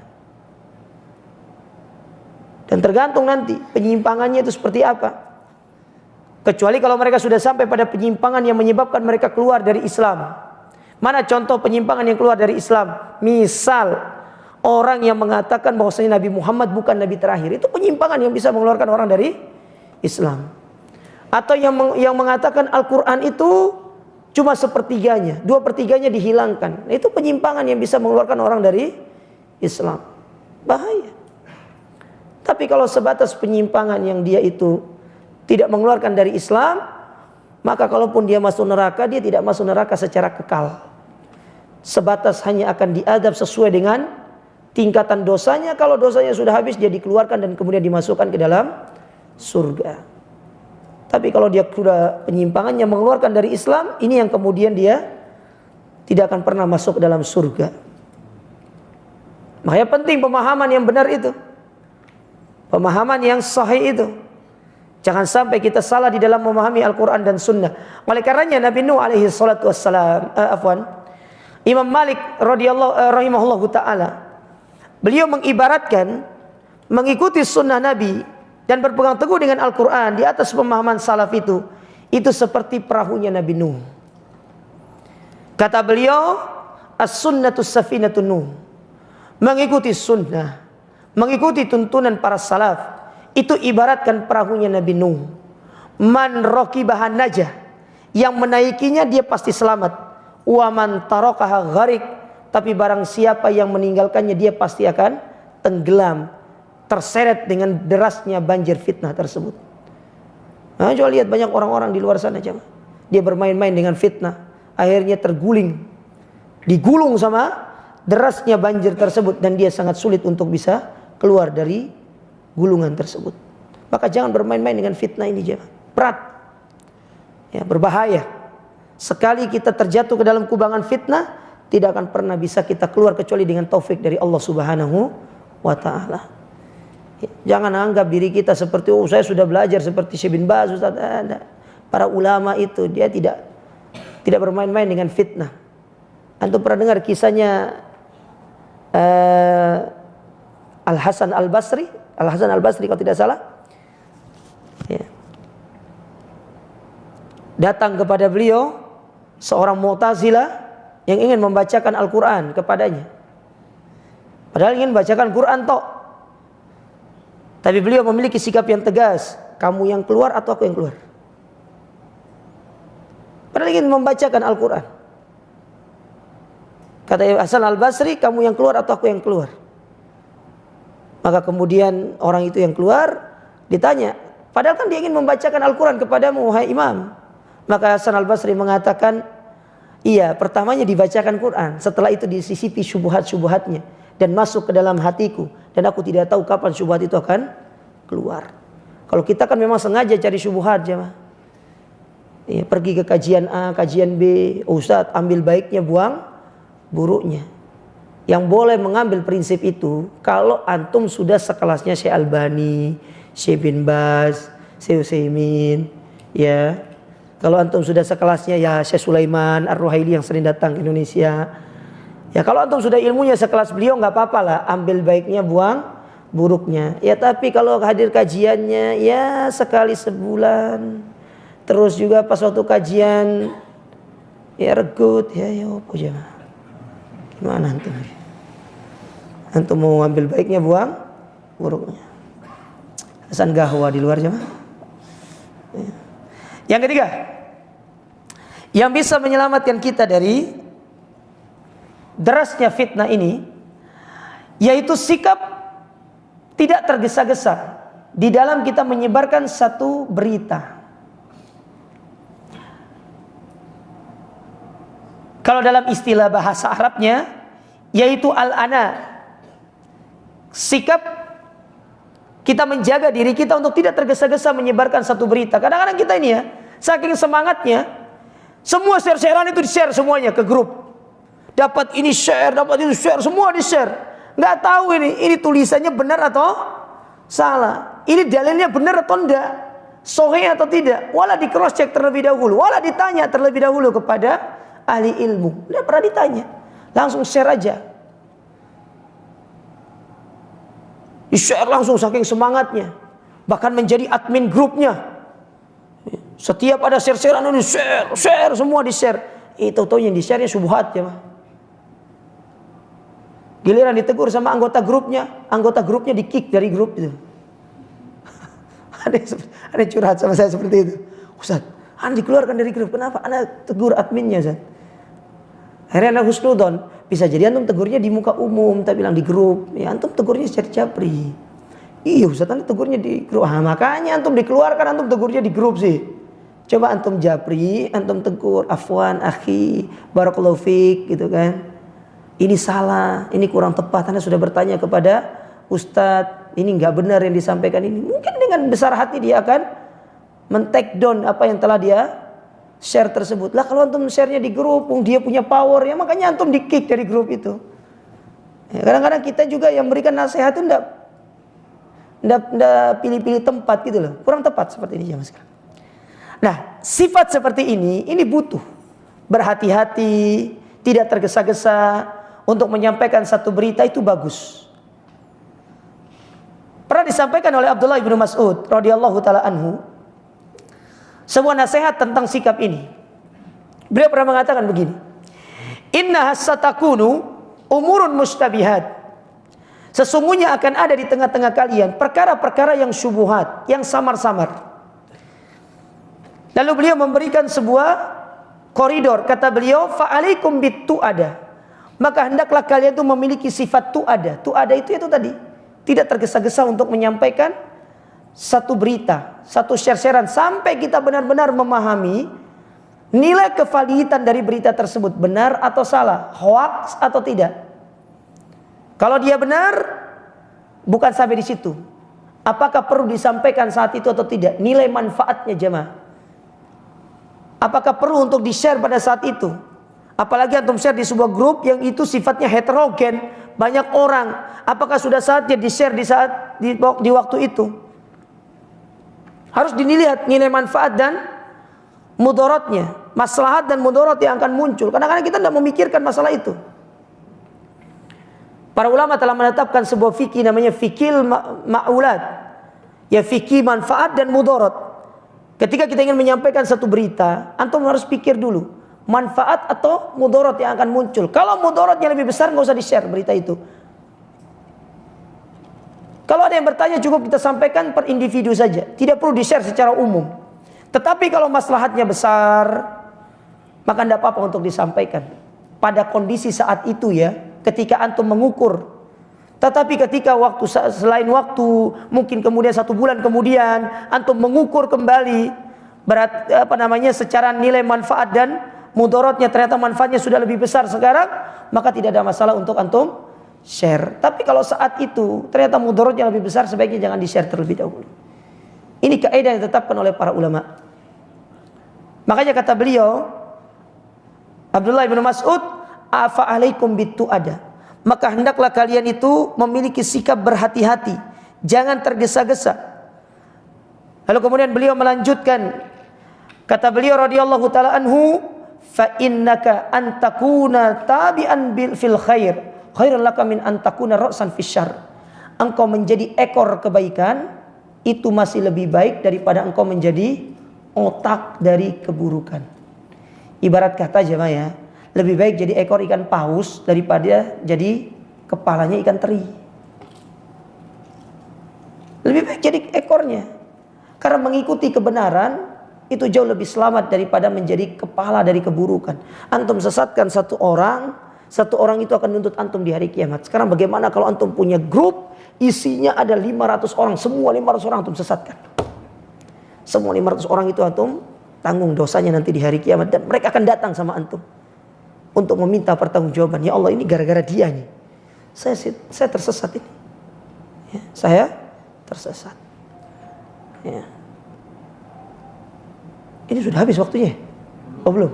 Dan tergantung nanti penyimpangannya itu seperti apa. Kecuali kalau mereka sudah sampai pada penyimpangan yang menyebabkan mereka keluar dari Islam. Mana contoh penyimpangan yang keluar dari Islam? Misal orang yang mengatakan bahwasanya Nabi Muhammad bukan Nabi terakhir. Itu penyimpangan yang bisa mengeluarkan orang dari Islam. Atau yang mengatakan Al-Quran itu cuma sepertiganya, 2/3 dihilangkan. Itu penyimpangan yang bisa mengeluarkan orang dari Islam. Bahaya. Tapi kalau sebatas penyimpangan yang dia itu tidak mengeluarkan dari Islam, maka kalaupun dia masuk neraka, dia tidak masuk neraka secara kekal. Sebatas hanya akan diadab sesuai dengan tingkatan dosanya. Kalau dosanya sudah habis, dia dikeluarkan dan kemudian dimasukkan ke dalam surga. Tapi kalau dia sudah penyimpangannya mengeluarkan dari Islam, ini yang kemudian dia tidak akan pernah masuk ke dalam surga. Makanya penting pemahaman yang benar itu. Pemahaman yang sahih itu. Jangan sampai kita salah di dalam memahami Al-Quran dan Sunnah. Oleh karenanya Nabi Nuh alaihi salatu wassalam, Imam Malik rahimahullahu ta'ala, beliau mengibaratkan mengikuti sunnah Nabi dan berpegang teguh dengan Al-Quran di atas pemahaman salaf itu seperti perahunya Nabi Nuh. Kata beliau, as-sunnatus safinatun Nuh. Mengikuti sunnah, mengikuti tuntunan para salaf, itu ibaratkan perahunya Nabi Nuh. Man raqibahan najah, yang menaikinya dia pasti selamat. Wa man tarakaha gharik, tapi barang siapa yang meninggalkannya dia pasti akan tenggelam, terseret dengan derasnya banjir fitnah tersebut. Nah, coba lihat banyak orang-orang di luar sana, jangan. Dia bermain-main dengan fitnah, akhirnya digulung sama derasnya banjir tersebut, dan dia sangat sulit untuk bisa keluar dari gulungan tersebut. Maka jangan bermain-main dengan fitnah ini, jangan. Berat. Ya, berbahaya. Sekali kita terjatuh ke dalam kubangan fitnah, tidak akan pernah bisa kita keluar kecuali dengan taufik dari Allah Subhanahu wa taala. Ya, jangan anggap diri kita seperti saya sudah belajar seperti Syekh bin Baz, Ustaz. Para ulama itu dia tidak bermain-main dengan fitnah. Antum pernah dengar kisahnya Al-Hasan Al-Basri? Al-Hasan Al-Basri kalau tidak salah, ya, datang kepada beliau seorang Mu'tazilah yang ingin membacakan Al-Quran kepadanya. Padahal ingin membacakan Quran tok. Tapi beliau memiliki sikap yang tegas. Kamu yang keluar atau aku yang keluar? Padahal ingin membacakan Al-Quran. Kata Hasan Al-Basri, kamu yang keluar atau aku yang keluar? Maka kemudian orang itu yang keluar ditanya, padahal kan dia ingin membacakan Al-Quran kepadamu, wahai imam. Maka Hasan Al-Basri mengatakan, Iya, pertamanya dibacakan Quran, setelah itu disisipi syubhat-syubhatnya dan masuk ke dalam hatiku, dan aku tidak tahu kapan syubhat itu akan keluar. Kalau kita kan memang sengaja cari syubhat, jemaah. Ya, pergi ke kajian A, kajian B, Ustadz ambil baiknya, buang buruknya. Yang boleh mengambil prinsip itu kalau antum sudah sekelasnya Syekh Albani, Syekh bin Baz, Syekh Utsaimin, ya. Kalau antum sudah sekelasnya ya Syekh Sulaiman Ar-Ruhaili yang sering datang ke Indonesia. Ya kalau antum sudah ilmunya sekelas beliau nggak apa-apa lah, ambil baiknya, buang buruknya. Ya tapi kalau hadir kajiannya ya sekali sebulan, terus juga pas waktu kajian ya regut, ya apa jangan. Gimana antum? Antum mau ambil baiknya, buang buruknya. Hasan Gahwa di luar jemaah. Ya. Yang ketiga, yang bisa menyelamatkan kita dari derasnya fitnah ini, yaitu sikap tidak tergesa-gesa di dalam kita menyebarkan satu berita. Kalau dalam istilah bahasa Arabnya, yaitu al-ana, sikap kita menjaga diri kita untuk tidak tergesa-gesa menyebarkan satu berita. Kadang-kadang kita ini ya, saking semangatnya, semua share-sharean itu di-share semuanya ke grup. Dapat ini share, dapat itu share, semua di-share. Nggak tahu ini tulisannya benar atau salah. Ini dalilnya benar atau enggak, sahih atau tidak. Wala di cross check terlebih dahulu, wala ditanya terlebih dahulu kepada ahli ilmu. Nggak pernah ditanya, langsung share aja. Di-share langsung saking semangatnya, bahkan menjadi admin grupnya. Setiap ada share-sharean ini share, semua di-share. Itu tahu yang di-share-nya syubhat ya, Pak. Giliran ditegur sama anggota grupnya di-kick dari grup itu. Ada curhat sama saya seperti itu. Ustaz, Anda dikeluarkan dari grup, kenapa? Anda tegur adminnya, Ustaz. Akhirnya Anda husnudon. Bisa jadi antum tegurnya di muka umum, tak bilang di grup. Ya antum tegurnya secara japri. Iya Ustaz, Anda tegurnya di grup. Makanya antum dikeluarkan, antum tegurnya di grup sih. Coba antum japri, antum tegur, afwan, akhi, barakallahu fik, gitu kan. Ini salah, ini kurang tepat. Anda sudah bertanya kepada Ustadz, ini nggak benar yang disampaikan ini. Mungkin dengan besar hati dia akan men-take down apa yang telah dia share tersebut. Lah kalau antum share-nya di grup, dia punya power, ya makanya antum di-kick dari grup itu. Ya, kadang-kadang kita juga yang memberikan nasihat itu enggak pilih-pilih tempat gitu loh. Kurang tepat seperti ini zaman sekarang. Nah, sifat seperti ini butuh berhati-hati, tidak tergesa-gesa untuk menyampaikan satu berita itu bagus. Pernah disampaikan oleh Abdullah bin Mas'ud radhiyallahu taala anhu sebuah nasihat tentang sikap ini. Beliau pernah mengatakan begini, inna satakunu umurun mustabihat. Sesungguhnya akan ada di tengah-tengah kalian perkara-perkara yang syubhat, yang samar-samar. Lalu beliau memberikan sebuah koridor, kata beliau, fa'alaikum bitu'ada. Maka hendaklah kalian itu memiliki sifat tu'ada. Tu'ada itu tadi, tidak tergesa-gesa untuk menyampaikan satu berita, satu share-sharean sampai kita benar-benar memahami nilai kevaliditan dari berita tersebut, benar atau salah, hoax atau tidak. Kalau dia benar, bukan sampai di situ. Apakah perlu disampaikan saat itu atau tidak? Nilai manfaatnya jemaah. Apakah perlu untuk di-share pada saat itu? Apalagi antum share di sebuah grup yang itu sifatnya heterogen, banyak orang. Apakah sudah saatnya di-share di waktu itu? Harus dilihat nilai manfaat dan mudaratnya, maslahat dan mudarat yang akan muncul. Kadang-kadang kita tidak memikirkan masalah itu. Para ulama telah menetapkan sebuah fikih namanya fikih ma'ulat, ya fikih manfaat dan mudarat. Ketika kita ingin menyampaikan satu berita, antum harus pikir dulu manfaat atau mudarat yang akan muncul. Kalau mudaratnya lebih besar, nggak usah di-share berita itu. Kalau ada yang bertanya, cukup kita sampaikan per individu saja, tidak perlu di-share secara umum. Tetapi kalau maslahatnya besar, maka tidak apa-apa untuk disampaikan pada kondisi saat itu ya, ketika antum mengukur. Tetapi ketika selain waktu, mungkin kemudian 1 bulan kemudian antum mengukur kembali secara nilai manfaat dan mudaratnya ternyata manfaatnya sudah lebih besar sekarang, maka tidak ada masalah untuk antum share. Tapi kalau saat itu ternyata mudaratnya lebih besar, sebaiknya jangan di-share terlebih dahulu. Ini kaidah yang ditetapkan oleh para ulama. Makanya kata beliau, Abdullah bin Mas'ud, afa alaikum bitu'ada. Maka hendaklah kalian itu memiliki sikap berhati-hati, jangan tergesa-gesa. Lalu kemudian beliau melanjutkan, kata beliau radhiyallahu taala anhu, fa innaka antakuna tabi'an fil khair khairul laka min antakuna ra'san fis syarr. Engkau menjadi ekor kebaikan itu masih lebih baik daripada engkau menjadi otak dari keburukan. Ibarat kata jemaah ya, lebih baik jadi ekor ikan paus daripada jadi kepalanya ikan teri. Lebih baik jadi ekornya, karena mengikuti kebenaran itu jauh lebih selamat daripada menjadi kepala dari keburukan. Antum sesatkan satu orang itu akan nuntut antum di hari kiamat. Sekarang bagaimana kalau antum punya grup isinya ada 500 orang, semua 500 orang antum sesatkan. Semua 500 orang itu antum tanggung dosanya nanti di hari kiamat, dan mereka akan datang sama antum untuk meminta pertanggungjawaban. Ya Allah, ini gara-gara dia nih. Saya tersesat ini. Ya, saya tersesat. Ya. Ini sudah habis waktunya? Oh belum?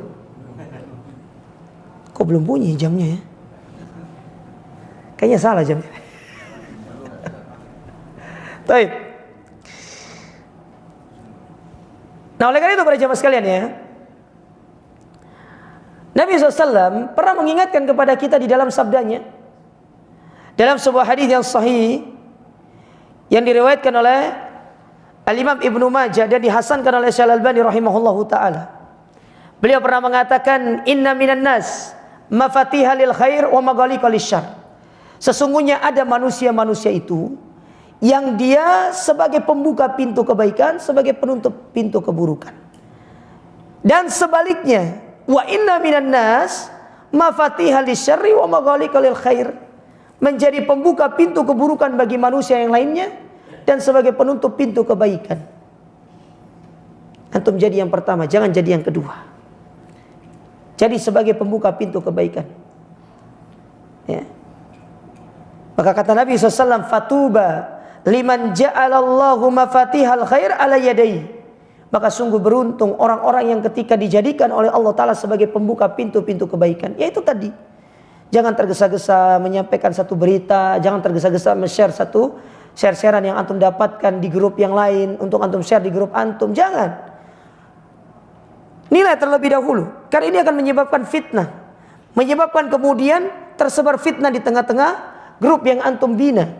Kok belum bunyi jamnya ya? Kayaknya salah jamnya. Baik. Nah, oleh karena itu para jamaah sekalian ya, Nabi SAW pernah mengingatkan kepada kita di dalam sabdanya, dalam sebuah hadis yang sahih yang diriwayatkan oleh Al-Imam Ibnu Majah dan dihasankan oleh Syekh Al-Albani rahimahullahu taala. Beliau pernah mengatakan, inna minan nas mafatiha lil khair wa maghaliqa lisyarr. Sesungguhnya ada manusia-manusia itu yang dia sebagai pembuka pintu kebaikan, sebagai penutup pintu keburukan. Dan sebaliknya, wa inna minan nas mafatiha lisyarri wa maghaliqa lil khair. Menjadi pembuka pintu keburukan bagi manusia yang lainnya dan sebagai penutup pintu kebaikan. Antum jadi yang pertama, jangan jadi yang kedua. Jadi sebagai pembuka pintu kebaikan. Ya. Maka kata Nabi SAW, fatuba liman ja'alallahu mafatihal khair ala yadayhi. Maka sungguh beruntung orang-orang yang ketika dijadikan oleh Allah Ta'ala sebagai pembuka pintu-pintu kebaikan. Yaitu tadi, jangan tergesa-gesa menyampaikan satu berita, jangan tergesa-gesa men-share satu share-sharean yang antum dapatkan di grup yang lain untuk antum share di grup antum. Jangan. Nilai terlebih dahulu, karena ini akan menyebabkan fitnah, menyebabkan kemudian tersebar fitnah di tengah-tengah grup yang antum bina.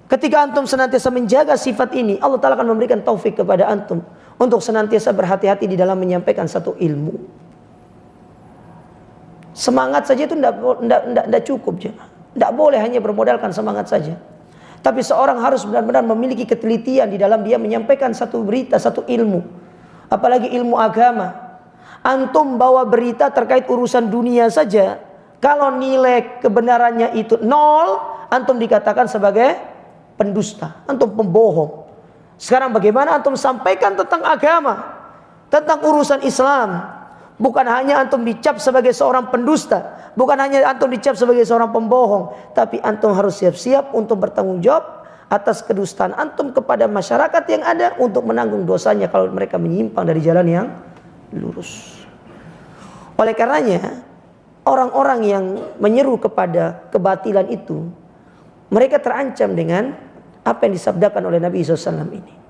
Ketika antum senantiasa menjaga sifat ini, Allah Ta'ala akan memberikan taufik kepada antum untuk senantiasa berhati-hati di dalam menyampaikan satu ilmu. Semangat saja itu tidak cukup, tidak boleh hanya bermodalkan semangat saja. Tapi seorang harus benar-benar memiliki ketelitian di dalam dia menyampaikan satu berita, satu ilmu. Apalagi ilmu agama. Antum bawa berita terkait urusan dunia saja, kalau nilai kebenarannya itu 0, antum dikatakan sebagai pendusta, antum pembohong. Sekarang bagaimana antum sampaikan tentang agama, tentang urusan Islam? Bukan hanya antum dicap sebagai seorang pendusta, bukan hanya antum dicap sebagai seorang pembohong, tapi antum harus siap-siap untuk bertanggung jawab atas kedustaan antum kepada masyarakat yang ada, untuk menanggung dosanya kalau mereka menyimpang dari jalan yang lurus. Oleh karenanya, orang-orang yang menyeru kepada kebatilan itu, mereka terancam dengan apa yang disabdakan oleh Nabi SAW ini.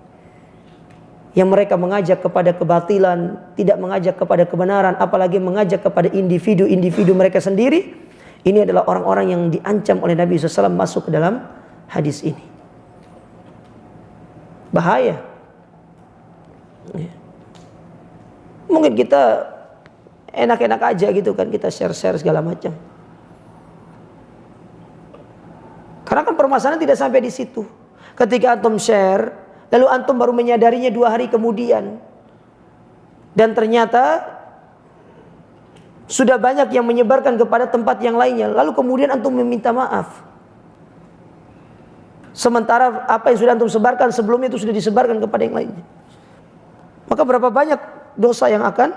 Yang mereka mengajak kepada kebatilan, tidak mengajak kepada kebenaran, apalagi mengajak kepada individu-individu mereka sendiri. Ini adalah orang-orang yang diancam oleh Nabi SAW masuk ke dalam hadis ini. Bahaya. Mungkin kita enak-enak aja gitu kan, kita share-share segala macam. Karena kan permasalahan tidak sampai di situ. Ketika antum share, lalu antum baru menyadarinya 2 hari kemudian, dan ternyata sudah banyak yang menyebarkan kepada tempat yang lainnya, lalu kemudian antum meminta maaf. Sementara apa yang sudah antum sebarkan sebelumnya itu sudah disebarkan kepada yang lainnya. Maka berapa banyak dosa yang akan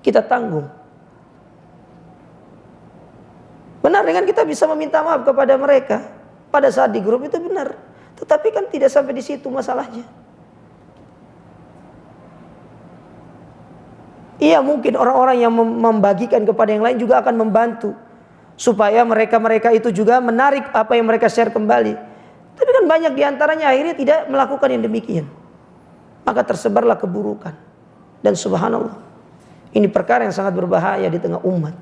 kita tanggung. Benar dengan kita bisa meminta maaf kepada mereka pada saat di grup itu benar. Tetapi kan tidak sampai di situ masalahnya. Iya, mungkin orang-orang yang membagikan kepada yang lain juga akan membantu supaya mereka-mereka itu juga menarik apa yang mereka share kembali. Tapi kan banyak diantaranya akhirnya tidak melakukan yang demikian. Maka tersebarlah keburukan. Dan subhanallah, ini perkara yang sangat berbahaya di tengah umat.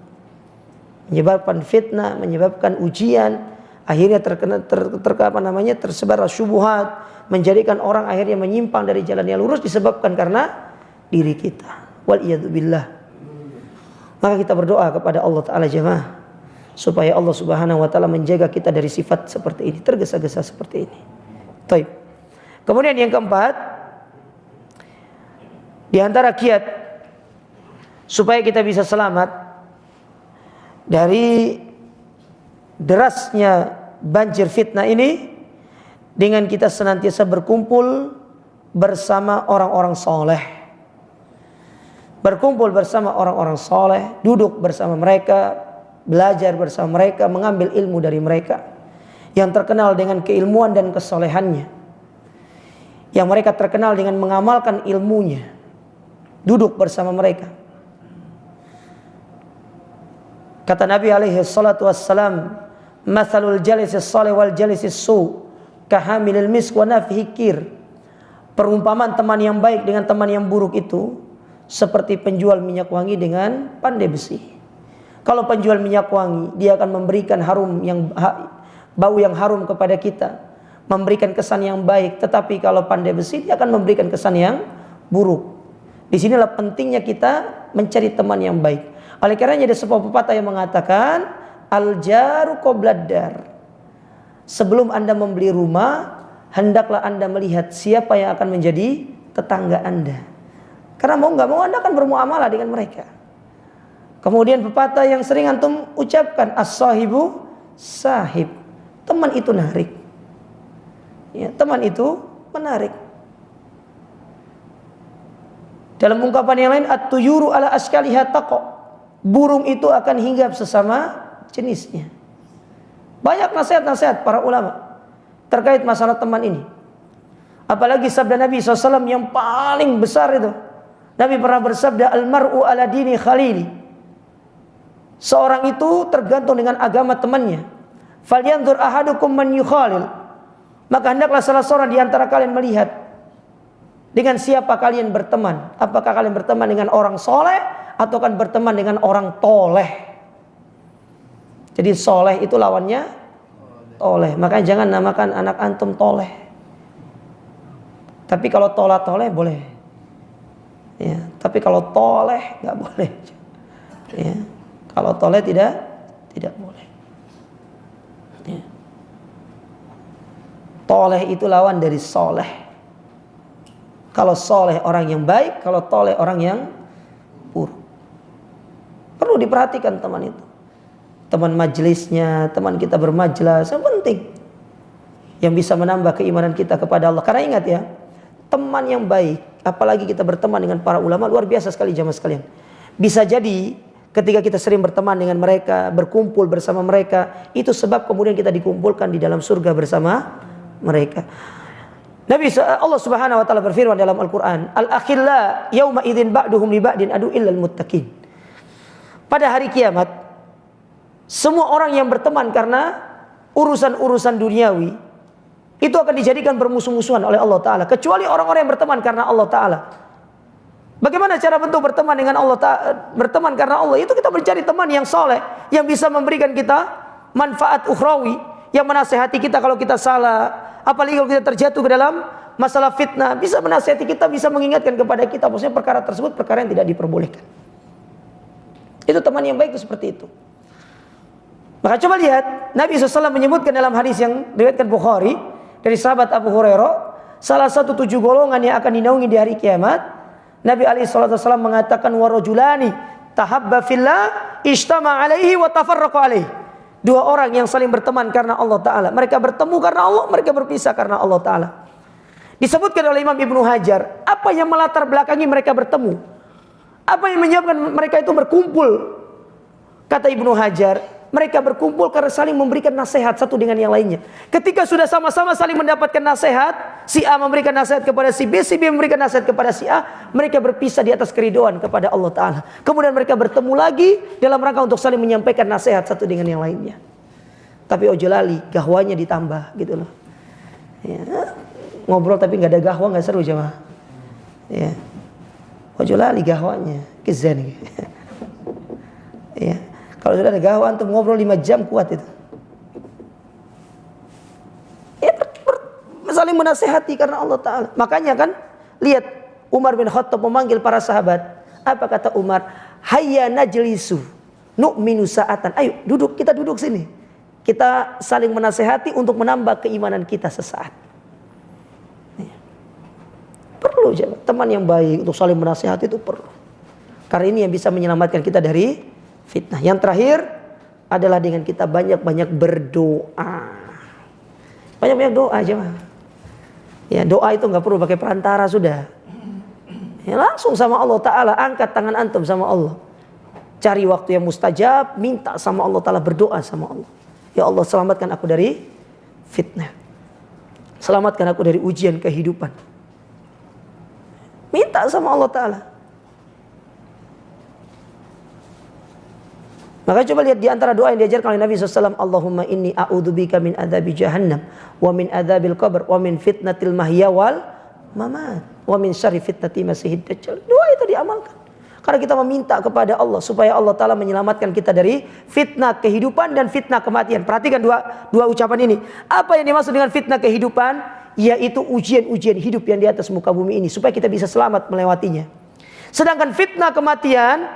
Menyebabkan fitnah, menyebabkan ujian, akhirnya tersebarlah syubhat, menjadikan orang akhirnya menyimpang dari jalan yang lurus disebabkan karena diri kita. Waliyadzubillah. Maka kita berdoa kepada Allah Ta'ala jemaah, supaya Allah Subhanahu wa Ta'ala menjaga kita dari sifat seperti ini, tergesa-gesa seperti ini. Baik. Kemudian yang keempat, di antara kiat supaya kita bisa selamat dari derasnya banjir fitnah ini, dengan kita senantiasa berkumpul bersama orang-orang soleh. Berkumpul bersama orang-orang soleh, duduk bersama mereka, belajar bersama mereka, mengambil ilmu dari mereka yang terkenal dengan keilmuan dan kesolehannya, yang mereka terkenal dengan mengamalkan ilmunya. Duduk bersama mereka. Kata Nabi alaihi salatu wassalam, "Matsalul jalisis salih wal jalisis su kahamilil misk wa nafihi kir." Perumpamaan teman yang baik dengan teman yang buruk itu seperti penjual minyak wangi dengan pandai besi. Kalau penjual minyak wangi, dia akan memberikan bau yang harum kepada kita, memberikan kesan yang baik. Tetapi kalau pandai besi, dia akan memberikan kesan yang buruk. Disinilah pentingnya kita mencari teman yang baik. Oleh karenanya ada sebuah pepatah yang mengatakan, al-jaru qoblad dar. Sebelum Anda membeli rumah, hendaklah Anda melihat siapa yang akan menjadi tetangga Anda. Karena mau nggak mau Anda akan bermuamalah dengan mereka. Kemudian pepatah yang sering antum ucapkan, as-sahibu sahib. Teman itu narik. Ya, teman itu menarik. Dalam ungkapan yang lain, at-tuyuru ala askaliha taqa. Burung itu akan hinggap sesama jenisnya. Banyak nasihat-nasihat para ulama terkait masalah teman ini. Apalagi sabda Nabi SAW yang paling besar itu. Nabi pernah bersabda, al-mar'u ala dini khalili. Seorang itu tergantung dengan agama temannya. Falyanzur ahadukum man yukhalil. Maka hendaklah salah seorang di antara kalian melihat dengan siapa kalian berteman. Apakah kalian berteman dengan orang soleh atau kan berteman dengan orang toleh. Jadi soleh itu lawannya toleh. Makanya jangan namakan anak antum toleh. Tapi kalau toleh boleh. Ya, tapi kalau toleh nggak boleh. Ya, kalau toleh tidak boleh. Ya. Toleh itu lawan dari soleh. Kalau soleh orang yang baik, kalau toleh orang yang buruk. Perlu diperhatikan teman itu. Teman majelisnya, teman kita bermajelis, yang penting. Yang bisa menambah keimanan kita kepada Allah. Karena ingat ya, teman yang baik, apalagi kita berteman dengan para ulama, luar biasa sekali jamaah sekalian. Bisa jadi ketika kita sering berteman dengan mereka, berkumpul bersama mereka, itu sebab kemudian kita dikumpulkan di dalam surga bersama mereka. Allah Subhanahu wa taala berfirman dalam Al-Qur'an, al-akhilla yauma idzin ba'duhum li ba'din adu illal muttaqin. Pada hari kiamat, semua orang yang berteman karena urusan-urusan duniawi itu akan dijadikan bermusuh-musuhan oleh Allah Ta'ala, kecuali orang-orang yang berteman karena Allah Ta'ala. Bagaimana cara bentuk berteman dengan Allah Ta'ala? Berteman karena Allah itu kita mencari teman yang soleh, yang bisa memberikan kita manfaat ukhrawi, yang menasehati kita kalau kita salah. Apalagi kalau kita terjatuh ke dalam masalah fitnah, bisa menasihati kita, bisa mengingatkan kepada kita maksudnya perkara tersebut perkara yang tidak diperbolehkan. Itu teman yang baik itu seperti itu. Maka coba lihat, Nabi SAW menyebutkan dalam hadis yang diriwayatkan Bukhari dari sahabat Abu Hurairah, salah satu 7 golongan yang akan dinaungi di hari kiamat. Nabi SAW mengatakan, warajulani tahabba fillah ijtama alaihi wa tafarraqa alaihi. 2 orang yang saling berteman karena Allah Ta'ala. Mereka bertemu karena Allah, mereka berpisah karena Allah Ta'ala. Disebutkan oleh Imam Ibnu Hajar, apa yang melatar belakangi mereka bertemu? Apa yang menyebabkan mereka itu berkumpul? Kata Ibnu Hajar, mereka berkumpul karena saling memberikan nasihat satu dengan yang lainnya. Ketika sudah sama-sama saling mendapatkan nasihat, si A memberikan nasihat kepada si B memberikan nasihat kepada si A, mereka berpisah di atas keridhaan kepada Allah Ta'ala. Kemudian mereka bertemu lagi dalam rangka untuk saling menyampaikan nasihat satu dengan yang lainnya. Tapi ojo lali, gahwanya ditambah gitu loh. Ya. Ngobrol tapi nggak ada gahwa nggak seru jemaah. Ya. Ojo lali gahwanya, kezen. Ya. Kalau sudah ada gahwa antum ngobrol 5 jam kuat itu. Ya, saling menasehati karena Allah Ta'ala. Makanya kan lihat Umar bin Khattab memanggil para sahabat. Apa kata Umar? Hayya najlisu nu'minu sa'atan. Ayo duduk, kita duduk sini. Kita saling menasehati untuk menambah keimanan kita sesaat. Ya. Perlu teman yang baik untuk saling menasehati itu perlu. Karena ini yang bisa menyelamatkan kita dari fitnah. Yang terakhir adalah dengan kita banyak-banyak berdoa. Banyak-banyak doa aja mah. Ya, doa itu nggak perlu pakai perantara sudah. Ya, langsung sama Allah Ta'ala, angkat tangan antum sama Allah. Cari waktu yang mustajab, minta sama Allah Ta'ala, berdoa sama Allah. Ya Allah, selamatkan aku dari fitnah. Selamatkan aku dari ujian kehidupan. Minta sama Allah Ta'ala. Maka coba lihat di antara doa yang diajarkan oleh Nabi SAW. Allahumma inni a'udzubika min adzabi jahannam. Wa min adzabil qabr. Wa min fitnatil mahya wal mamat. Wa min syarri fitnati masihid dajjal. Doa itu diamalkan. Karena kita meminta kepada Allah supaya Allah Ta'ala menyelamatkan kita dari fitnah kehidupan dan fitnah kematian. Perhatikan dua ucapan ini. Apa yang dimaksud dengan fitnah kehidupan? Yaitu ujian-ujian hidup yang di atas muka bumi ini. Supaya kita bisa selamat melewatinya. Sedangkan fitnah kematian,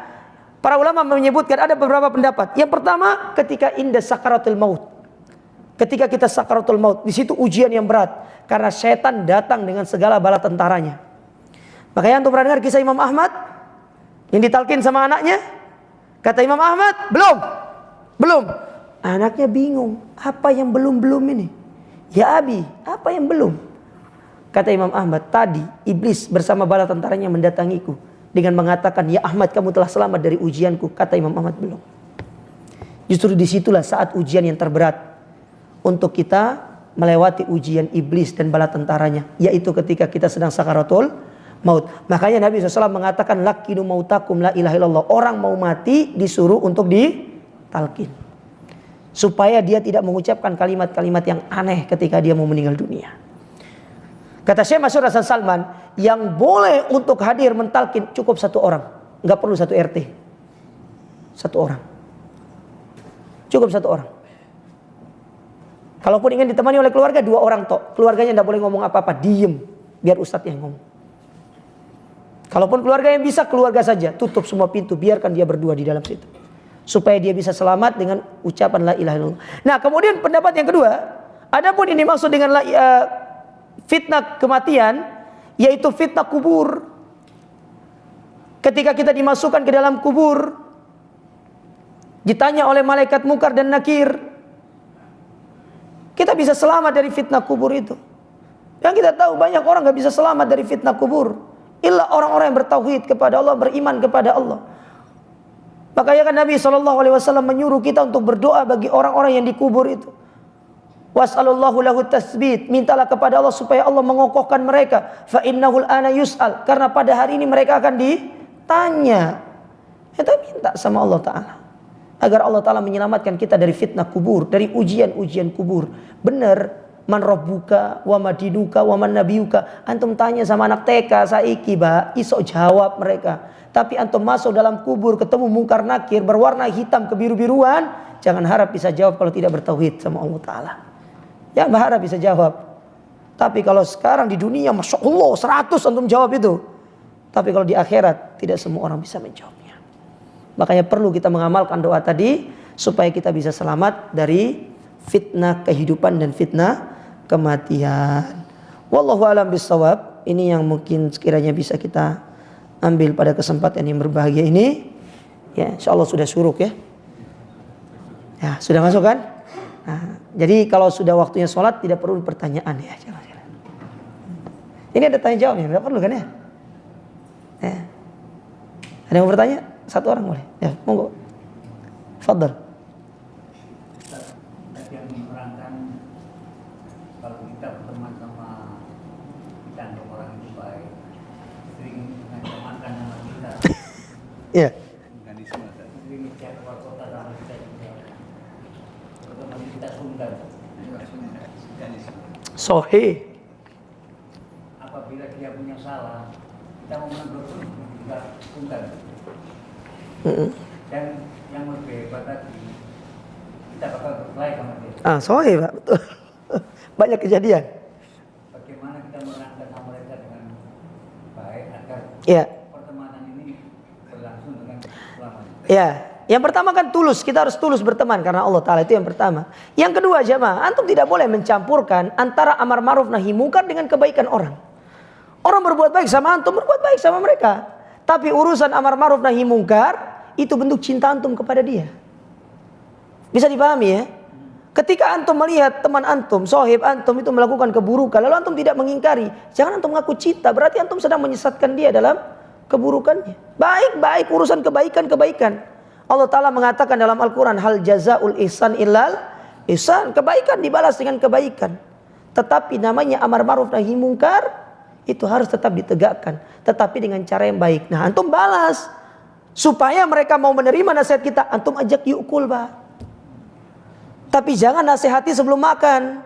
para ulama menyebutkan ada beberapa pendapat. Yang pertama, ketika inda sakaratul maut. Ketika kita sakaratul maut, di situ ujian yang berat karena setan datang dengan segala bala tentaranya. Makanya antum pernah dengar kisah Imam Ahmad yang ditalkin sama anaknya? Kata Imam Ahmad, belum. Anaknya bingung, apa yang belum ini? Ya Abi, apa yang belum? Kata Imam Ahmad, tadi iblis bersama bala tentaranya mendatangiku dengan mengatakan, ya Ahmad, kamu telah selamat dari ujianku. Kata Imam Ahmad, belum. Justru disitulah saat ujian yang terberat untuk kita melewati ujian iblis dan bala tentaranya, yaitu ketika kita sedang sakaratul maut. Makanya Nabi SAW mengatakan, lakinu mautakum la ilaha illallah. Orang mau mati disuruh untuk ditalkin, supaya dia tidak mengucapkan kalimat-kalimat yang aneh ketika dia mau meninggal dunia. Kata Syekh Masyhur Hasan Salman, yang boleh untuk hadir mentalkin cukup 1 orang. Nggak perlu 1 RT. 1 orang. Cukup 1 orang. Kalaupun ingin ditemani oleh keluarga, 2 orang tok. Keluarganya nggak boleh ngomong apa-apa, diem. Biar ustadz yang ngomong. Kalaupun keluarga yang bisa, keluarga saja. Tutup semua pintu, biarkan dia berdua di dalam situ. Supaya dia bisa selamat dengan ucapan la ilaha illallah. Nah, kemudian pendapat yang kedua, adapun ini maksud dengan fitnah kematian, yaitu fitnah kubur. Ketika kita dimasukkan ke dalam kubur, ditanya oleh malaikat Munkar dan Nakir, kita bisa selamat dari fitnah kubur itu. Yang kita tahu banyak orang gak bisa selamat dari fitnah kubur, illa orang-orang yang bertauhid kepada Allah, beriman kepada Allah. Makanya kan Nabi SAW menyuruh kita untuk berdoa bagi orang-orang yang dikubur itu. Was'alullahu lahu tasbit, mintalah kepada Allah supaya Allah mengokohkan mereka. Fa innahul ana yus'al, karena pada hari ini mereka akan ditanya. Kita minta sama Allah Ta'ala agar Allah Ta'ala menyelamatkan kita dari fitnah kubur, dari ujian-ujian kubur. Benar, man rabbuka wa madinuka wa man nabiyuka. Antum tanya sama anak TK saiki, Ba, iso jawab mereka. Tapi antum masuk dalam kubur ketemu Munkar Nakir berwarna hitam kebiru-biruan, jangan harap bisa jawab kalau tidak bertauhid sama Allah Ta'ala. Ya, berharap bisa jawab. Tapi kalau sekarang di dunia, Masya Allah 100 antum jawab itu. Tapi kalau di akhirat, tidak semua orang bisa menjawabnya. Makanya perlu kita mengamalkan doa tadi, supaya kita bisa selamat dari fitnah kehidupan dan fitnah kematian. Wallahu a'lam bishawab. Ini yang mungkin sekiranya bisa kita ambil pada kesempatan yang berbahagia ini. Ya, insya Allah sudah syuruk ya. Ya, sudah masuk kan? Nah, jadi kalau sudah waktunya sholat tidak perlu pertanyaan ya. Ini ada tanya jawabnya, tidak perlu kan ya? Ya. Ada Ada yang mau bertanya? Satu orang boleh. Ya, monggo. Fadhal. Yang menerangkan kalau kita berteman sama kita untuk orang itu baik, sering mencemarkan nama kita. Iya. Sering ngecek keluar kota sama kita juga. Terutama kita sungkan. Sahih. Apabila dia punya salah, kita mau menegur juga sungkan. Dan yang lebih hebat lagi, kita bakal berkelahi sama dia. Sahih, Pak. Betul. Banyak kejadian. Bagaimana kita menerangkan sama mereka dengan baik agar Iya. pertemanan ini berlangsung dengan selamanya. Ya, yang pertama kan tulus. Kita harus tulus berteman karena Allah Ta'ala, itu yang pertama. Yang kedua jemaah, antum tidak boleh mencampurkan antara amar ma'ruf nahi mungkar dengan kebaikan orang. Orang berbuat baik sama antum, berbuat baik sama mereka. Tapi urusan amar ma'ruf nahi mungkar itu bentuk cinta antum kepada dia. Bisa dipahami ya? Ketika antum melihat teman antum, sohib antum itu melakukan keburukan, lalu antum tidak mengingkari, jangan antum mengaku cinta, berarti antum sedang menyesatkan dia dalam keburukannya. Baik-baik, urusan kebaikan-kebaikan. Allah Ta'ala mengatakan dalam Al-Quran, hal jazaul ihsan illal ihsan. Kebaikan dibalas dengan kebaikan. Tetapi namanya amar ma'ruf nahi mungkar, itu harus tetap ditegakkan. Tetapi dengan cara yang baik. Nah, antum balas. Supaya mereka mau menerima nasihat kita, antum ajak yuk kul, Pak. Tapi jangan nasihati sebelum makan.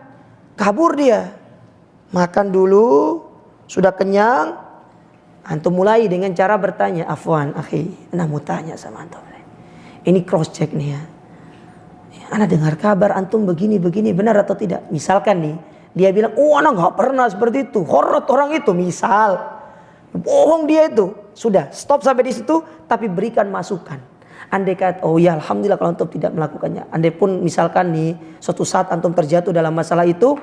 Kabur dia. Makan dulu, sudah kenyang, antum mulai dengan cara bertanya, afwan akhi, ana mau tanya sama antum. Ini cross check nih ya. Ana dengar kabar antum begini-begini, benar atau tidak? Misalkan nih, dia bilang, "Oh, ana enggak pernah seperti itu. Horor orang itu." Misal. Bohong dia itu. Sudah, stop sampai di situ, tapi berikan masukan. Andai kata, oh ya alhamdulillah kalau antum tidak melakukannya. Andai pun misalkan nih, suatu saat antum terjatuh dalam masalah itu,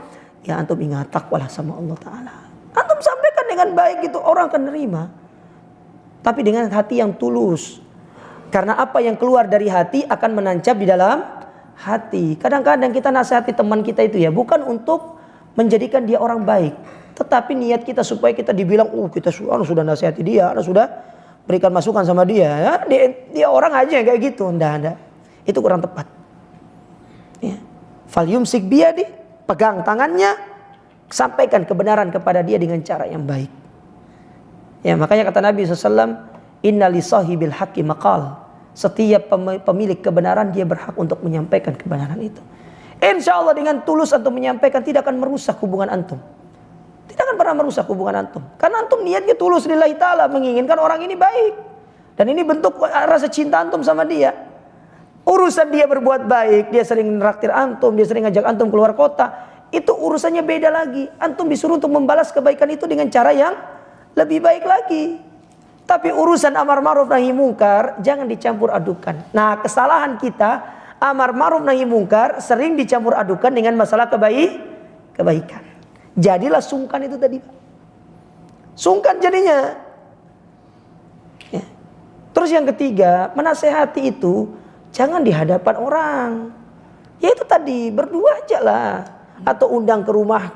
ya antum ingat takwalah sama Allah Ta'ala. Antum sampaikan dengan baik gitu, orang akan nerima. Tapi dengan hati yang tulus. Karena apa yang keluar dari hati akan menancap di dalam hati. Kadang-kadang kita nasihati teman kita itu ya, bukan untuk menjadikan dia orang baik. Tetapi niat kita supaya kita dibilang, kita sudah nasihati dia, sudah berikan masukan sama dia. Ya, dia orang aja kayak gitu. Nggak. Itu kurang tepat. Ya. Fal yumsik biyadi, pegang tangannya, sampaikan kebenaran kepada dia dengan cara yang baik. Ya, makanya kata Nabi SAW, inna li sahibil haqqi maqal. Setiap pemilik kebenaran dia berhak untuk menyampaikan kebenaran itu. Insya Allah dengan tulus antum menyampaikan tidak akan merusak hubungan antum. Tidak akan pernah merusak hubungan antum. Karena antum niatnya tulus lillahi ta'ala, menginginkan orang ini baik. Dan ini bentuk rasa cinta antum sama dia. Urusan dia berbuat baik, dia sering neraktir antum, dia sering ngajak antum keluar kota, itu urusannya beda lagi. Antum disuruh untuk membalas kebaikan itu dengan cara yang lebih baik lagi. Tapi urusan amar ma'ruf nahi mungkar jangan dicampur adukan. Nah, kesalahan kita, amar ma'ruf nahi mungkar sering dicampur adukan dengan masalah kebaikan. Jadilah sungkan itu tadi. Sungkan jadinya. Ya. Terus yang ketiga, menasehati itu jangan di hadapan orang. Ya itu tadi, berdua aja lah. Atau undang ke rumah.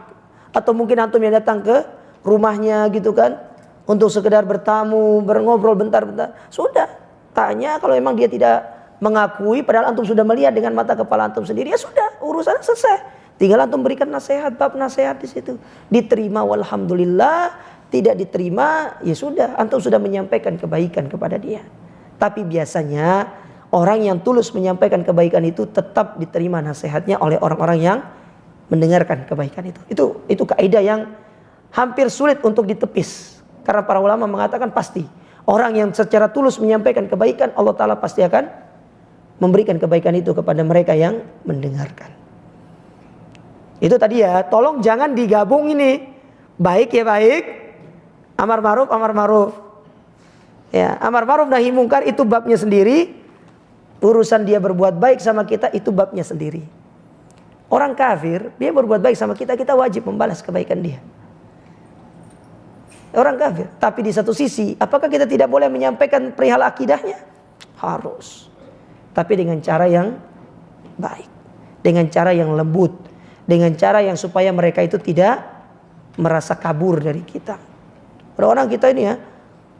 Atau mungkin antum yang datang ke rumahnya gitu kan. Untuk sekedar bertamu, ngobrol bentar-bentar. Sudah, tanya kalau memang dia tidak mengakui. Padahal antum sudah melihat dengan mata kepala antum sendiri. Ya sudah, urusannya selesai. Tinggal antum berikan nasihat, bab nasihat di situ. Diterima walhamdulillah, tidak diterima, ya sudah, antum sudah menyampaikan kebaikan kepada dia. Tapi biasanya orang yang tulus menyampaikan kebaikan itu tetap diterima nasihatnya oleh orang-orang yang mendengarkan kebaikan itu. Itu kaidah yang hampir sulit untuk ditepis. Karena para ulama mengatakan pasti orang yang secara tulus menyampaikan kebaikan, Allah Ta'ala pasti akan memberikan kebaikan itu kepada mereka yang mendengarkan. Itu tadi ya, tolong jangan digabung ini. Baik ya baik, amar ma'ruf. Ya, amar ma'ruf nahi mungkar itu babnya sendiri. Urusan dia berbuat baik sama kita itu babnya sendiri. Orang kafir, dia berbuat baik sama kita, kita wajib membalas kebaikan dia. Orang kafir. Tapi di satu sisi, apakah kita tidak boleh menyampaikan perihal akidahnya? Harus. Tapi dengan cara yang baik. Dengan cara yang lembut. Dengan cara yang supaya mereka itu tidak merasa kabur dari kita. Ada orang kita ini ya,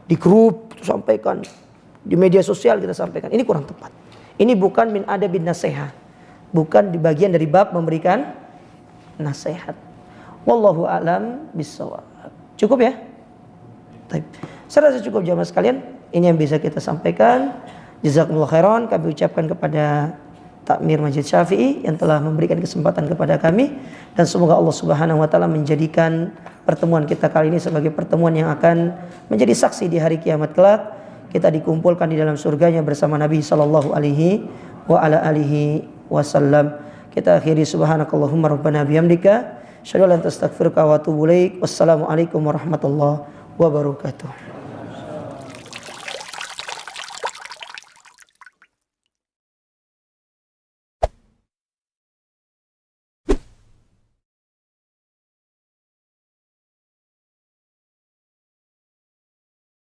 di grup sampaikan di media sosial kita sampaikan. Ini kurang tepat. Ini bukan min adabin nasihat. Bukan di bagian dari bab memberikan nasihat. Wallahu a'lam bissawab. Cukup ya? Baik. Saya rasa cukup jamaah sekalian. Ini yang bisa kita sampaikan. Jazakumullah khairan. Kami ucapkan kepada Takmir Masjid Syafi'i yang telah memberikan kesempatan kepada kami, dan semoga Allah Subhanahu wa taala menjadikan pertemuan kita kali ini sebagai pertemuan yang akan menjadi saksi di hari kiamat kelak. Kita dikumpulkan di dalam surganya bersama Nabi sallallahu alaihi wa ala alihi wasallam. Kita akhiri subhanakallahumma rabbana bihamdika asyhadu an la ilaha illa anta astaghfiruka wa atubu ilaik. Wassalamualaikum warahmatullahi wabarakatuh.